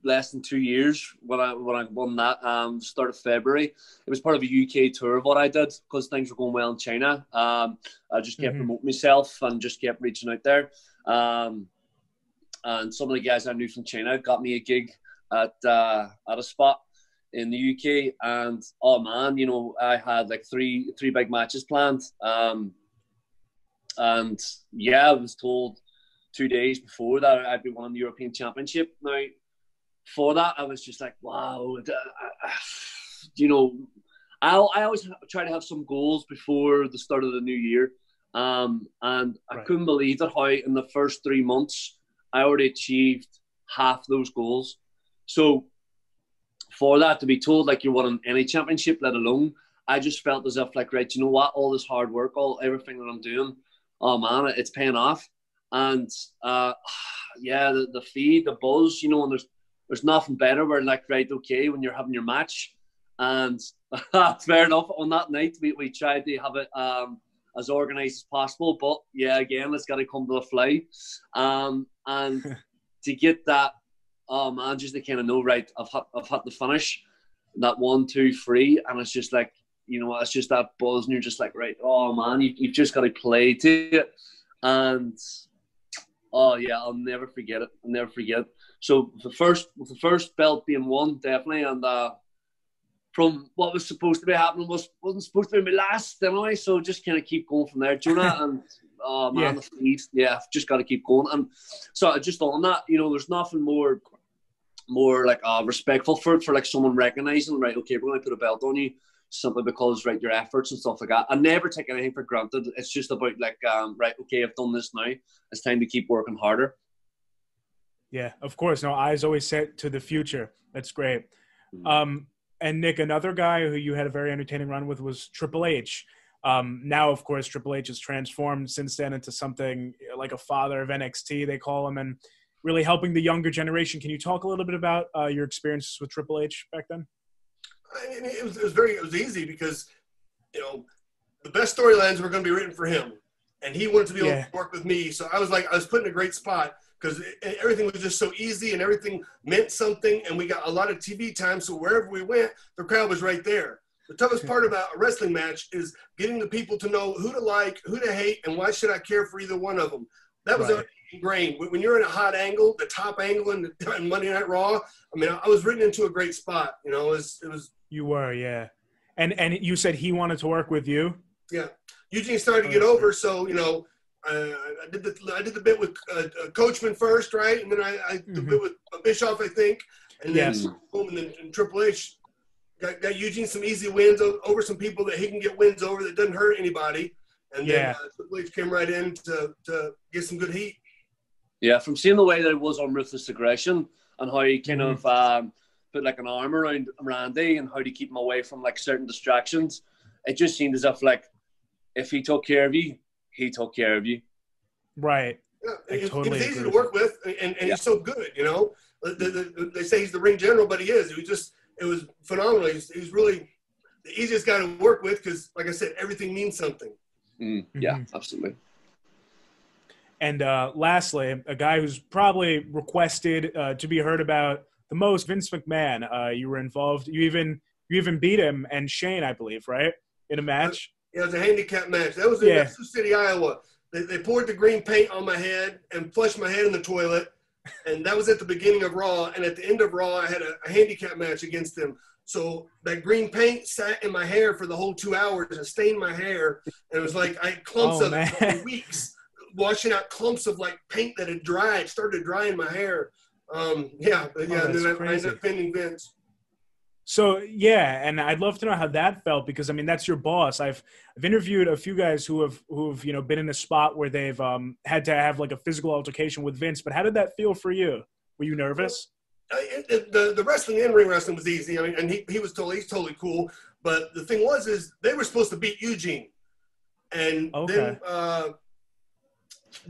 less than 2 years when I won that. Start of February. It was part of a UK tour of what I did because things were going well in China. I just kept promoting myself and just kept reaching out there. And some of the guys I knew from China got me a gig at a spot in the UK. And oh man, I had like three big matches planned. And yeah, I was told 2 days before that I'd be winning the European Championship. Now, for that, I was just like, wow. I always try to have some goals before the start of the new year. And I couldn't believe that how in the first 3 months, I already achieved half those goals. So for that to be told like you're winning any championship, let alone, I just felt as if like, right, you know what, all this hard work, everything that I'm doing, oh man, it's paying off. And yeah, the feed, the buzz, and there's nothing better where like, right, okay, when you're having your match. And fair enough, on that night, we tried to have it as organized as possible. But yeah, again, it's got to come to the fly. And to get that, oh man, just to kind of know, right, I've had to finish that 1, 2, 3, and it's just like, it's just that buzz, and you're just like, right, oh man, you've just got to play to it. And oh yeah, I'll never forget it. So the first belt being won, definitely, and from what was supposed to be happening wasn't supposed to be my last anyway. So just kind of keep going from there, Jonah. And oh man, the feed, yeah, I've just got to keep going. And so just on that, there's nothing more like respectful for like someone recognizing, right, okay, we're going to put a belt on you simply because, right, your efforts and stuff like that. I never take anything for granted. It's just about like, right, okay, I've done this now. It's time to keep working harder. Yeah, of course. No, eyes always set to the future. That's great. And Nick, another guy who you had a very entertaining run with was Triple H. Now, of course, Triple H has transformed since then into something like a father of NXT, they call him, and really helping the younger generation. Can you talk a little bit about your experiences with Triple H back then? I mean, it was easy because, the best storylines were going to be written for him, and he wanted to be able to work with me. So I was put in a great spot because everything was just so easy and everything meant something, and we got a lot of TV time. So wherever we went, the crowd was right there. The toughest part about a wrestling match is getting the people to know who to like, who to hate, and why should I care for either one of them. That was ingrained. When you're in a hot angle, the top angle in Monday Night Raw, I mean, I was written into a great spot. It was. You were, yeah. And you said he wanted to work with you? Yeah. Eugene started to get over, so, I did the bit with Coachman first, right? And then I did the bit with Bischoff, I think. And then, boom, and then Triple H got Eugene some easy wins over some people that he can get wins over that doesn't hurt anybody. And then Triple H came right in to get some good heat. Yeah, from seeing the way that it was on Ruthless Aggression and how he kind of put like an arm around Randy and how to keep him away from like certain distractions, it just seemed as if like if he took care of you, he took care of you. Right. Yeah, he was easy to work with, and he's so good, They say he's the ring general, but he is. It was phenomenal. He's really the easiest guy to work with because, like I said, everything means something. Yeah, absolutely. And lastly, a guy who's probably requested to be heard about the most, Vince McMahon. You were involved. You even beat him and Shane, I believe, right, in a match. Yeah, it was a handicap match. That was in Sioux City, Iowa. They poured the green paint on my head and flushed my head in the toilet, and that was at the beginning of Raw. And at the end of Raw, I had a handicap match against them. So that green paint sat in my hair for the whole 2 hours and stained my hair. And it was like I had clumps of it for weeks, washing out clumps of like paint that had dried, started drying my hair. Yeah, Oh, and then that's I crazy. ended up pinning Vince. So yeah, and I'd love to know how that felt because I mean that's your boss. I've interviewed a few guys who've been in a spot where they've had to have like a physical altercation with Vince. But how did that feel for you? Were you nervous? The wrestling, in-ring wrestling was easy. I mean, and he's totally cool. But the thing is they were supposed to beat Eugene, and Okay. then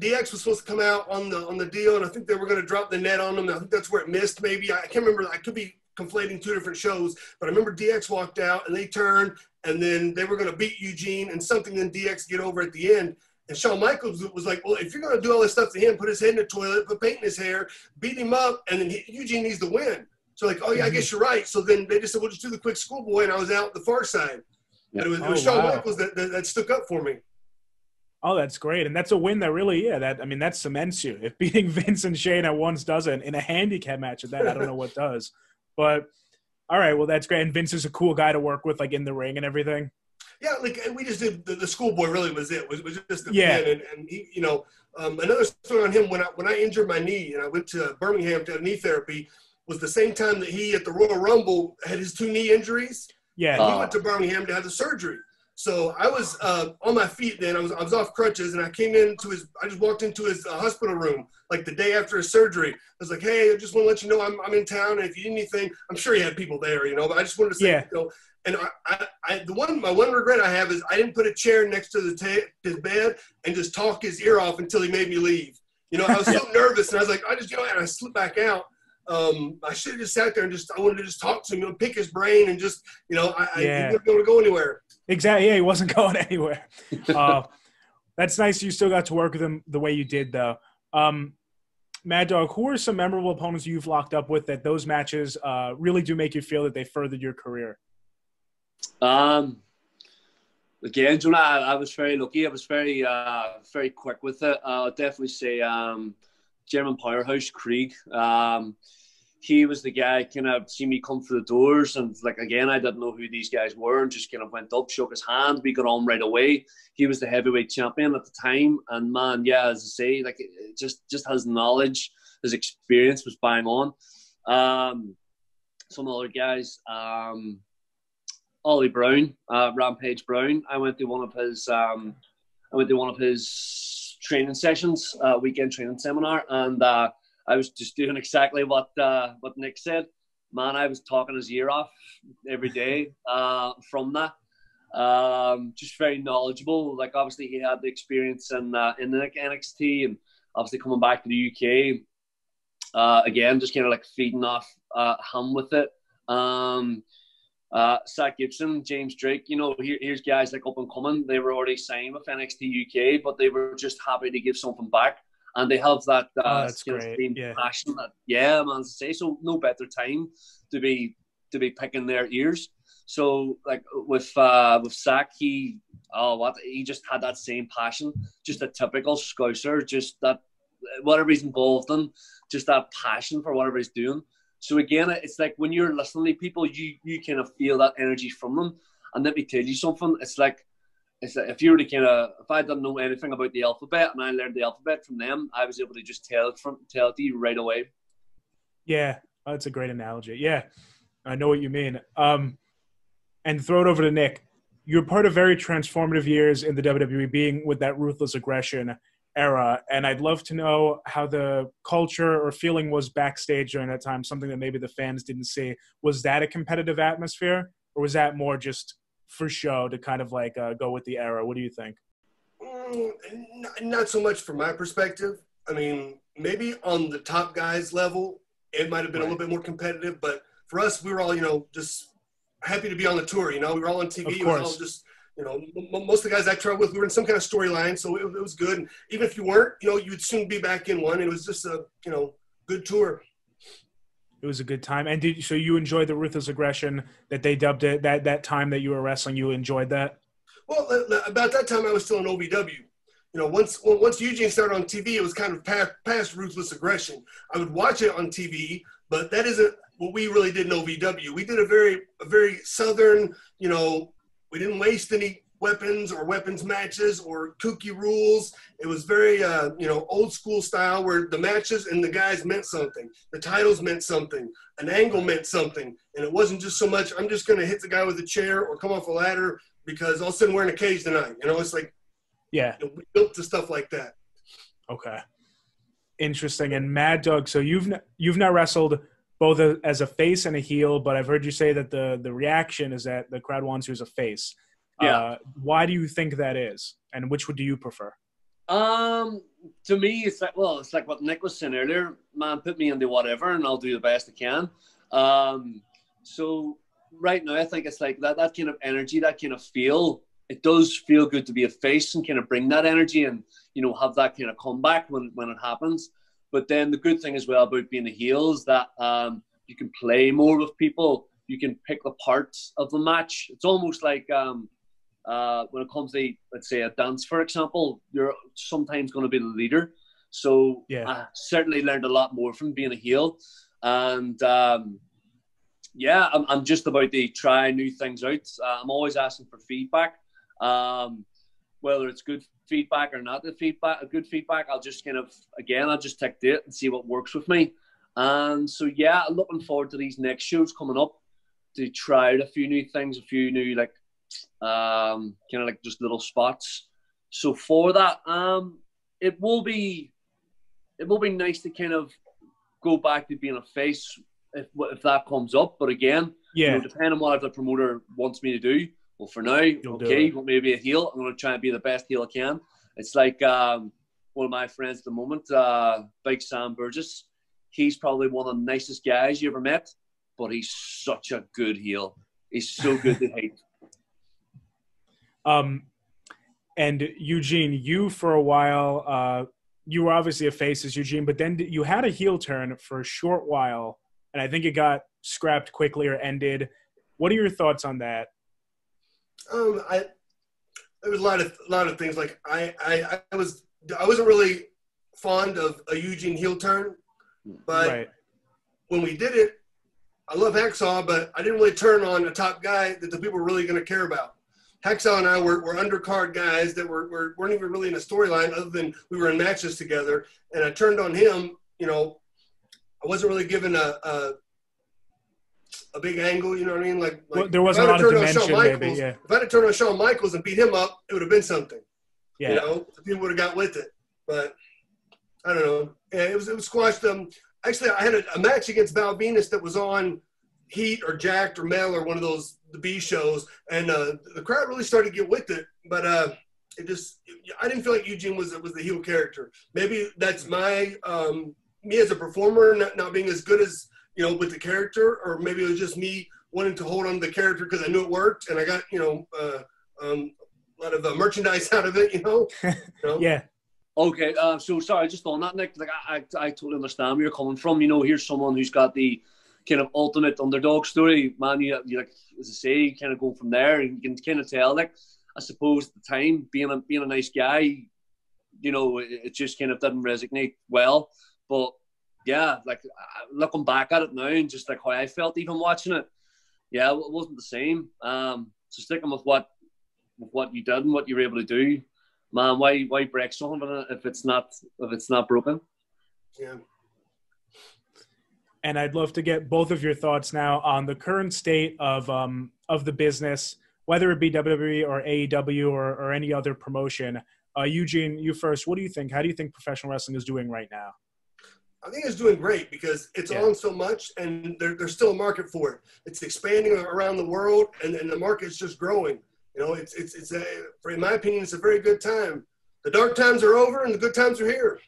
DX was supposed to come out on the deal, and I think they were going to drop the net on them. I think that's where it missed. Maybe I can't remember. I could be conflating two different shows, but I remember DX walked out and they turned, and then they were going to beat Eugene and something. Then DX get over at the end. And Shawn Michaels was like, well, if you're going to do all this stuff to him, put his head in the toilet, put paint in his hair, beat him up, and then Eugene needs to win. So like, oh, yeah, I guess you're right. So then they just said, we'll just do the quick schoolboy, and I was out the far side. Yeah. It was Shawn Michaels that stuck up for me. Oh, that's great. And that's a win that really, that cements you. If beating Vince and Shane at once doesn't, in a handicap match at that, I don't know what does. But, all right, well, that's great. And Vince is a cool guy to work with, like, in the ring and everything. Yeah, like we just did the schoolboy. Really was it? Was just the pin, and he, another story on him when I injured my knee and I went to Birmingham to have knee therapy was the same time that he at the Royal Rumble had his 2 knee injuries. Yeah, and he went to Birmingham to have the surgery. So I was on my feet then. I was off crutches, and I just walked into his hospital room like the day after his surgery. I was like, hey, I just want to let you know I'm in town, and if you need anything, I'm sure he had people there, but I just wanted to say, and my one regret I have is I didn't put a chair next to his bed and just talk his ear off until he made me leave. I was so nervous, and I was like, and I slipped back out. I should have just sat there and I wanted to just talk to him, pick his brain, and just, he wouldn't be able to go anywhere. Exactly. Yeah, he wasn't going anywhere. That's nice. You still got to work with him the way you did, though. Mad Dog, who are some memorable opponents you've locked up with that those matches really do make you feel that they furthered your career? Again, Jonah, I was very lucky. I was very quick with it. I'll definitely say German Powerhouse Krieg. He was the guy kind of see me come through the doors, and like again, I didn't know who these guys were, and just kind of went up, shook his hand. We got on right away. He was the heavyweight champion at the time, and man, yeah, as I say, like just his knowledge, his experience was bang on. Some other guys, Ollie Brown, Rampage Brown. I went to one of his training sessions, weekend training seminar, and I was just doing exactly what Nick said. Man, I was talking his ear off every day from that. Just very knowledgeable. Like obviously he had the experience in the NXT, and obviously coming back to the UK. Again, just kind of like feeding off him with it. Zach Gibson, James Drake, here's guys like up and coming. They were already signed with NXT UK, but they were just happy to give something back. And they have that passion. Man, to say so. No better time to be picking their ears. So like with Zach, he just had that same passion, just a typical Scouser, just that whatever he's involved in, just that passion for whatever he's doing. So again, it's like when you're listening to people, you kind of feel that energy from them. And let me tell you something, it's like if you were to if I didn't know anything about the alphabet and I learned the alphabet from them, I was able to just tell it to you right away. Yeah, that's a great analogy. Yeah, I know what you mean. And throw it over to Nick. You're part of very transformative years in the WWE, being with that Ruthless Aggression era, and I'd love to know how the culture or feeling was backstage during that time, something that maybe the fans didn't see. Was that a competitive atmosphere, or was that more just for show to kind of like go with the era? What do you think? Not so much from my perspective. I mean, maybe on the top guys level, it might have been a little bit more competitive, but for us, we were all, just happy to be on the tour. We were all on TV. It was all just, most of the guys I traveled with, we were in some kind of storyline, so it was good. And even if you weren't, you'd soon be back in one. It was just a, good tour. It was a good time. And so you enjoyed the Ruthless Aggression that they dubbed it, that time that you were wrestling, you enjoyed that? Well, about that time I was still in OVW. Once Eugene started on TV, it was kind of past Ruthless Aggression. I would watch it on TV, but that isn't what we really did in OVW. We did a very southern, we didn't waste any weapons or weapons matches or kooky rules. It was very, old school style where the matches and the guys meant something. The titles meant something. An angle meant something. And it wasn't just so much, I'm just going to hit the guy with a chair or come off a ladder because all of a sudden we're in a cage tonight. It's like, yeah, we built to stuff like that. Okay. Interesting. And Mad Dog, so you've now wrestled both as a face and a heel, but I've heard you say that the reaction is that the crowd wants you as a face. Yeah. Why do you think that is? And which do you prefer? To me, it's like what Nick was saying earlier. Man, put me into whatever, and I'll do the best I can. So right now, I think it's like that kind of energy, that kind of feel. It does feel good to be a face and kind of bring that energy and have that kind of comeback when it happens. But then the good thing as well about being a heel is that you can play more with people. You can pick the parts of the match. It's almost like when it comes to, let's say, a dance, for example, you're sometimes going to be the leader. So yeah. I certainly learned a lot more from being a heel. And I'm just about to try new things out. I'm always asking for feedback. Whether it's good feedback or not good feedback, I'll just I'll just take it and see what works with me. And so, yeah, I'm looking forward to these next shows coming up to try out a few new things, a few new, just little spots. So for that, it will be nice to kind of go back to being a face if that comes up. But again, depending on what the promoter wants me to do. Well, for now, you want me to be a heel? I'm going to try and be the best heel I can. It's like one of my friends at the moment, Big Sam Burgess. He's probably one of the nicest guys you ever met, but he's such a good heel. He's so good to hate. And Eugene, you for a while, you were obviously a face as Eugene, but then you had a heel turn for a short while, and I think it got scrapped quickly or ended. What are your thoughts on that? There was a lot of things. Like I wasn't really fond of a Eugene heel turn, but when we did it, I love Hacksaw, but I didn't really turn on a top guy that the people were really going to care about. Hacksaw and I were undercard guys that weren't even really in a storyline other than we were in matches together. And I turned on him. I wasn't really given a big angle, you know what I mean? Like well, there wasn't a lot of dimension, maybe, yeah. If I had turned on Shawn Michaels and beat him up, it would have been something. Yeah. People would have got with it. But I don't know. Yeah, it was squashed. Actually, I had a match against Val Venus that was on Heat or Jacked or Mel or one of those the B shows, and the crowd really started to get with it. But I didn't feel like Eugene was the heel character. Maybe that's my me as a performer not being as good as with the character, or maybe it was just me wanting to hold on to the character because I knew it worked, and I got a lot of merchandise out of it. Yeah. Okay. So sorry, just on that, Nick. Like I totally understand where you're coming from. Here's someone who's got the kind of ultimate underdog story, man. You like, as I say, kind of going from there, and you can kind of tell. Like, I suppose at the time, being a nice guy, it just kind of didn't resonate well. But yeah, like looking back at it now and just like how I felt even watching it, yeah, it wasn't the same. So sticking with what you did and what you were able to do, man, why break something if it's not broken? Yeah. And I'd love to get both of your thoughts now on the current state of the business, whether it be WWE or AEW or any other promotion. Eugene, you first. What do you think? How do you think professional wrestling is doing right now? I think it's doing great because it's on so much, and there's still a market for it. It's expanding around the world, and the market's just growing. It's in my opinion, it's a very good time. The dark times are over, and the good times are here.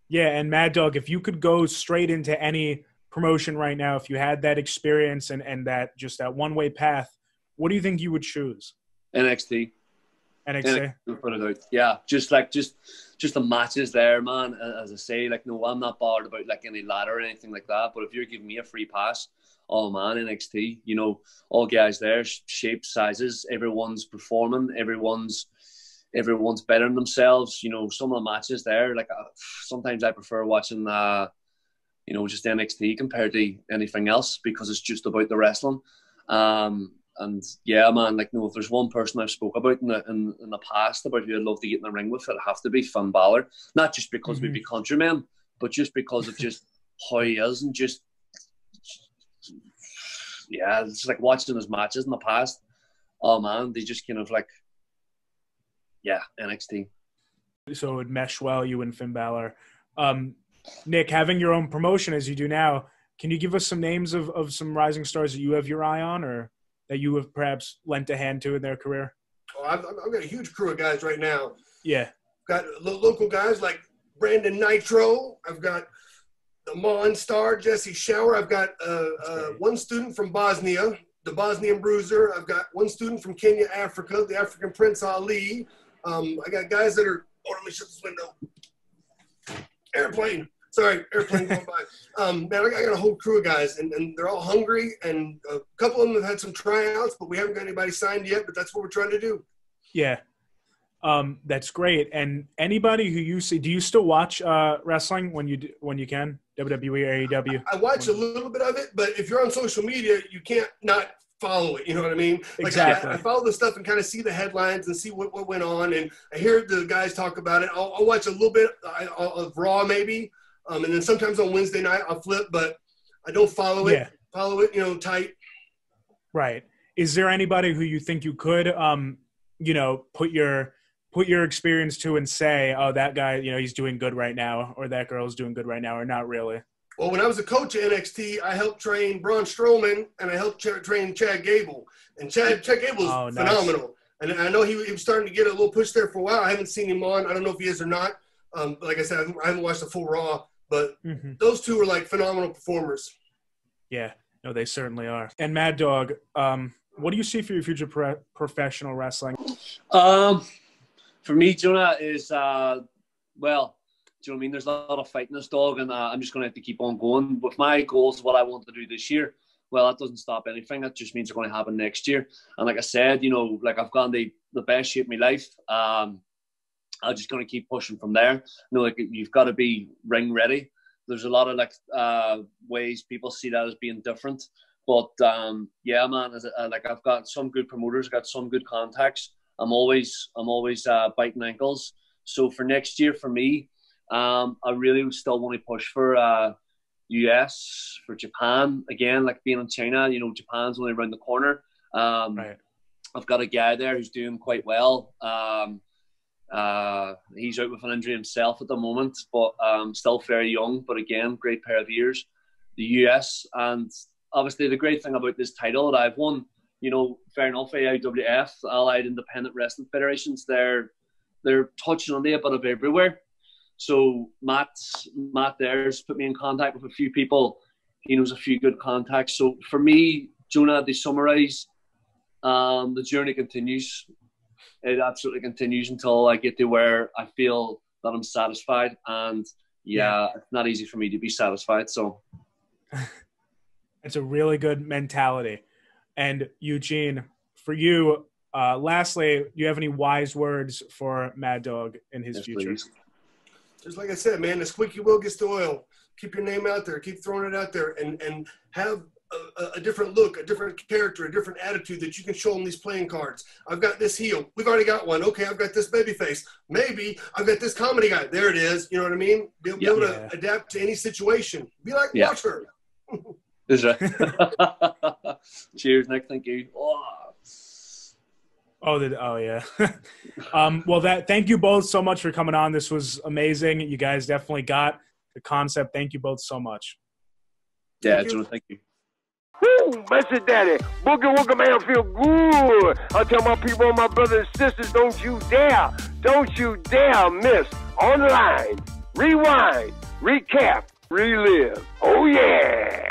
Yeah, and Mad Dog, if you could go straight into any promotion right now, if you had that experience and that just that one-way path, what do you think you would choose? NXT. NXT. Put it out. Yeah, just the matches there, man. As I say, like, no, I'm not bothered about like any ladder or anything like that. But if you're giving me a free pass, oh man, NXT, all guys there, shapes, sizes, everyone's performing, everyone's bettering themselves. Some of the matches there, like sometimes I prefer watching, just NXT compared to anything else because it's just about the wrestling. And yeah, man, like, no, if there's one person I've spoke about in the past about who I'd love to get in the ring with, it'd have to be Finn Balor. Not just because we'd be countrymen, but just because of just how he is, and just, yeah, it's like watching his matches in the past. Oh man, they just kind of like, yeah, NXT. So it would mesh well, you and Finn Balor. Nick, having your own promotion as you do now, can you give us some names of some rising stars that you have your eye on, or that you have perhaps lent a hand to in their career? Oh, I've got a huge crew of guys right now. Yeah. Got local guys like Brandon Nitro. I've got the Monstar, Jesse Shower. I've got one student from Bosnia, the Bosnian Bruiser. I've got one student from Kenya, Africa, the African Prince Ali. I got guys that are, oh, let me shut this window. Airplane going by. Man, I got a whole crew of guys, and they're all hungry, and a couple of them have had some tryouts, but we haven't got anybody signed yet, but that's what we're trying to do. Yeah. That's great. And anybody who you see, do you still watch wrestling when you can? WWE or AEW? I watch a little bit of it, but if you're on social media, you can't not follow it. You know what I mean? Like, exactly. I follow the stuff and kind of see the headlines and see what went on, and I hear the guys talk about it. I'll watch a little bit of Raw maybe, and then sometimes on Wednesday night I'll flip, but I don't follow it. Yeah. Follow it, tight. Right. Is there anybody who you think you could, put your experience to and say, oh, that guy, he's doing good right now, or that girl's doing good right now, or not really? Well, when I was a coach at NXT, I helped train Braun Strowman, and I helped train Chad Gable. And Chad Gable is phenomenal. And I know he was starting to get a little push there for a while. I haven't seen him on. I don't know if he is or not. Like I said, I haven't watched the full Raw. But those two are like phenomenal performers. Yeah, no, they certainly are. And Mad Dog, what do you see for your future professional wrestling? For me, Jonah, is, well, do you know what I mean? There's a lot of fight in this, dog, and I'm just going to have to keep on going. With my goals, what I want to do this year, well, that doesn't stop anything. That just means it's going to happen next year. And like I said, like I've gone the best shape of my life. I'm just going to keep pushing from there. Like, you've got to be ring ready. There's a lot of ways people see that as being different. But yeah, man, like I've got some good promoters, got some good contacts. I'm always biting ankles. So for next year, for me, I really still want to push for US, for Japan. Again, like being in China, Japan's only around the corner. Right. I've got a guy there who's doing quite well. He's out with an injury himself at the moment, but still very young. But again, great pair of ears. The US, and obviously the great thing about this title that I've won, fair enough, AIWF, Allied Independent Wrestling Federations, they're touching on the bit of everywhere. So Matt there's put me in contact with a few people. He knows a few good contacts. So for me, Jonah, to summarise, the journey continues. It absolutely continues until I get to where I feel that I'm satisfied. And yeah, it's not easy for me to be satisfied. So it's a really good mentality. And Eugene, for you, lastly, do you have any wise words for Mad Dog in his future? Please. Just like I said, man, the squeaky wheel gets the oil. Keep your name out there. Keep throwing it out there, and have a different look, a different character, a different attitude that you can show them these playing cards. I've got this heel. We've already got one. Okay, I've got this baby face. Maybe I've got this comedy guy. There it is. You know what I mean? Be able to adapt to any situation. Be like Walter. Is right. Cheers, Nick. Thank you. Oh yeah. Well, thank you both so much for coming on. This was amazing. You guys definitely got the concept. Thank you both so much. Yeah, Joe, thank you. Woo, Messy Daddy, Boogie Woogie Man feel good. I tell my people, my brothers and sisters, don't you dare miss online. Rewind, recap, relive. Oh yeah.